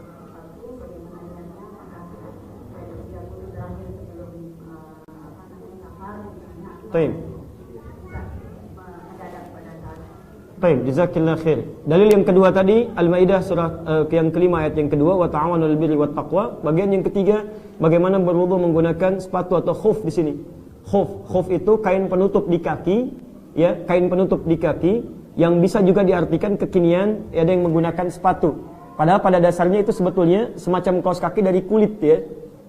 sepatu, bagaimana dengannya? Apakah pada 30 terakhir sebelum safar misalnya, Baik. bisa mendadak pada saat. Baik, jazakillah khair. Dalil yang kedua tadi Al-Maidah surah yang kelima ayat yang kedua, wa ta'awanu 'alal birri wat taqwa. Bagian yang ketiga, bagaimana berwudu menggunakan sepatu atau khuf di sini. Khuf itu kain penutup di kaki, ya, kain penutup di kaki yang bisa juga diartikan kekinian ada yang menggunakan sepatu. Padahal pada dasarnya itu sebetulnya semacam kaos kaki dari kulit, ya.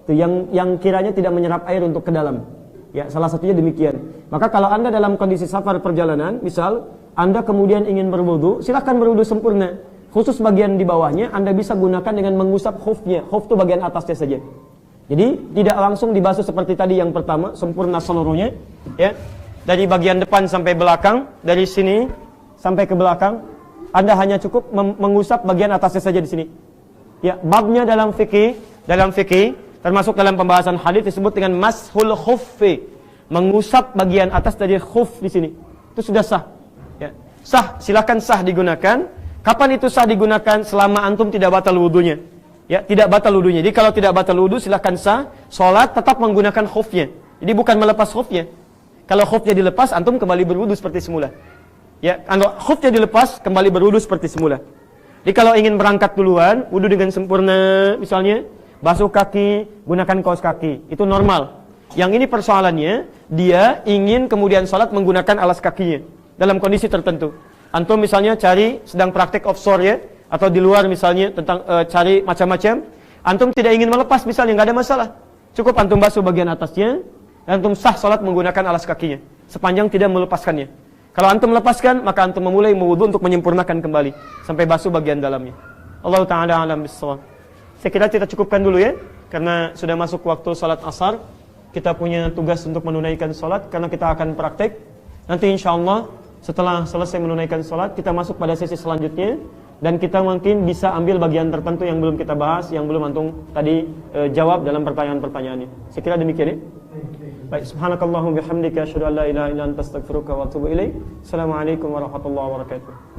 Itu yang kiranya tidak menyerap air untuk ke dalam. Ya, salah satunya demikian. Maka kalau Anda dalam kondisi safar perjalanan, misal Anda kemudian ingin berwudu, silakan berwudu sempurna. Khusus bagian di bawahnya Anda bisa gunakan dengan mengusap khufnya. Khuf itu bagian atasnya saja. Jadi tidak langsung dibasuh seperti tadi yang pertama, sempurna seluruhnya, ya. Dari bagian depan sampai belakang, dari sini sampai ke belakang, Anda hanya cukup mengusap bagian atasnya saja di sini. Ya, babnya dalam fikih termasuk dalam pembahasan hadis disebut dengan mashul khuffi, mengusap bagian atas dari khuf di sini. Itu sudah sah. Ya. Sah, silakan sah digunakan. Kapan itu sah digunakan? Selama antum tidak batal wudunya. Ya, tidak batal wudunya. Jadi kalau tidak batal wudu silakan sah, sholat tetap menggunakan khufnya. Jadi bukan melepas khufnya. Kalau khufnya dilepas, antum kembali berwudu seperti semula. Ya, kalau khufnya dilepas, kembali berwudu seperti semula. Jadi kalau ingin berangkat duluan, wudu dengan sempurna, misalnya basuh kaki, gunakan kaos kaki, itu normal. Yang ini persoalannya, dia ingin kemudian sholat menggunakan alas kakinya dalam kondisi tertentu. Antum misalnya sedang praktek offshore, ya, atau di luar misalnya tentang cari macam-macam, antum tidak ingin melepas misalnya, nggak ada masalah. Cukup antum basuh bagian atasnya, dan antum sah sholat menggunakan alas kakinya, sepanjang tidak melepaskannya. Kalau antum melepaskan, maka antum memulai mewudu untuk menyempurnakan kembali, sampai basuh bagian dalamnya. Allah Ta'ala alam bissawab. Saya kira kita cukupkan dulu, ya, karena sudah masuk waktu sholat asar. Kita punya tugas untuk menunaikan sholat, karena kita akan praktek. Nanti insya Allah setelah selesai menunaikan sholat, kita masuk pada sesi selanjutnya. Dan kita mungkin bisa ambil bagian tertentu yang belum kita bahas, yang belum antum tadi jawab dalam pertanyaan-pertanyaannya. Saya kira demikian, ya. Baik, subhanakallahumma bihamdika asyhadu an la ilaha illa anta astaghfiruka wa atubu ilaik. Assalamualaikum warahmatullahi wabarakatuh.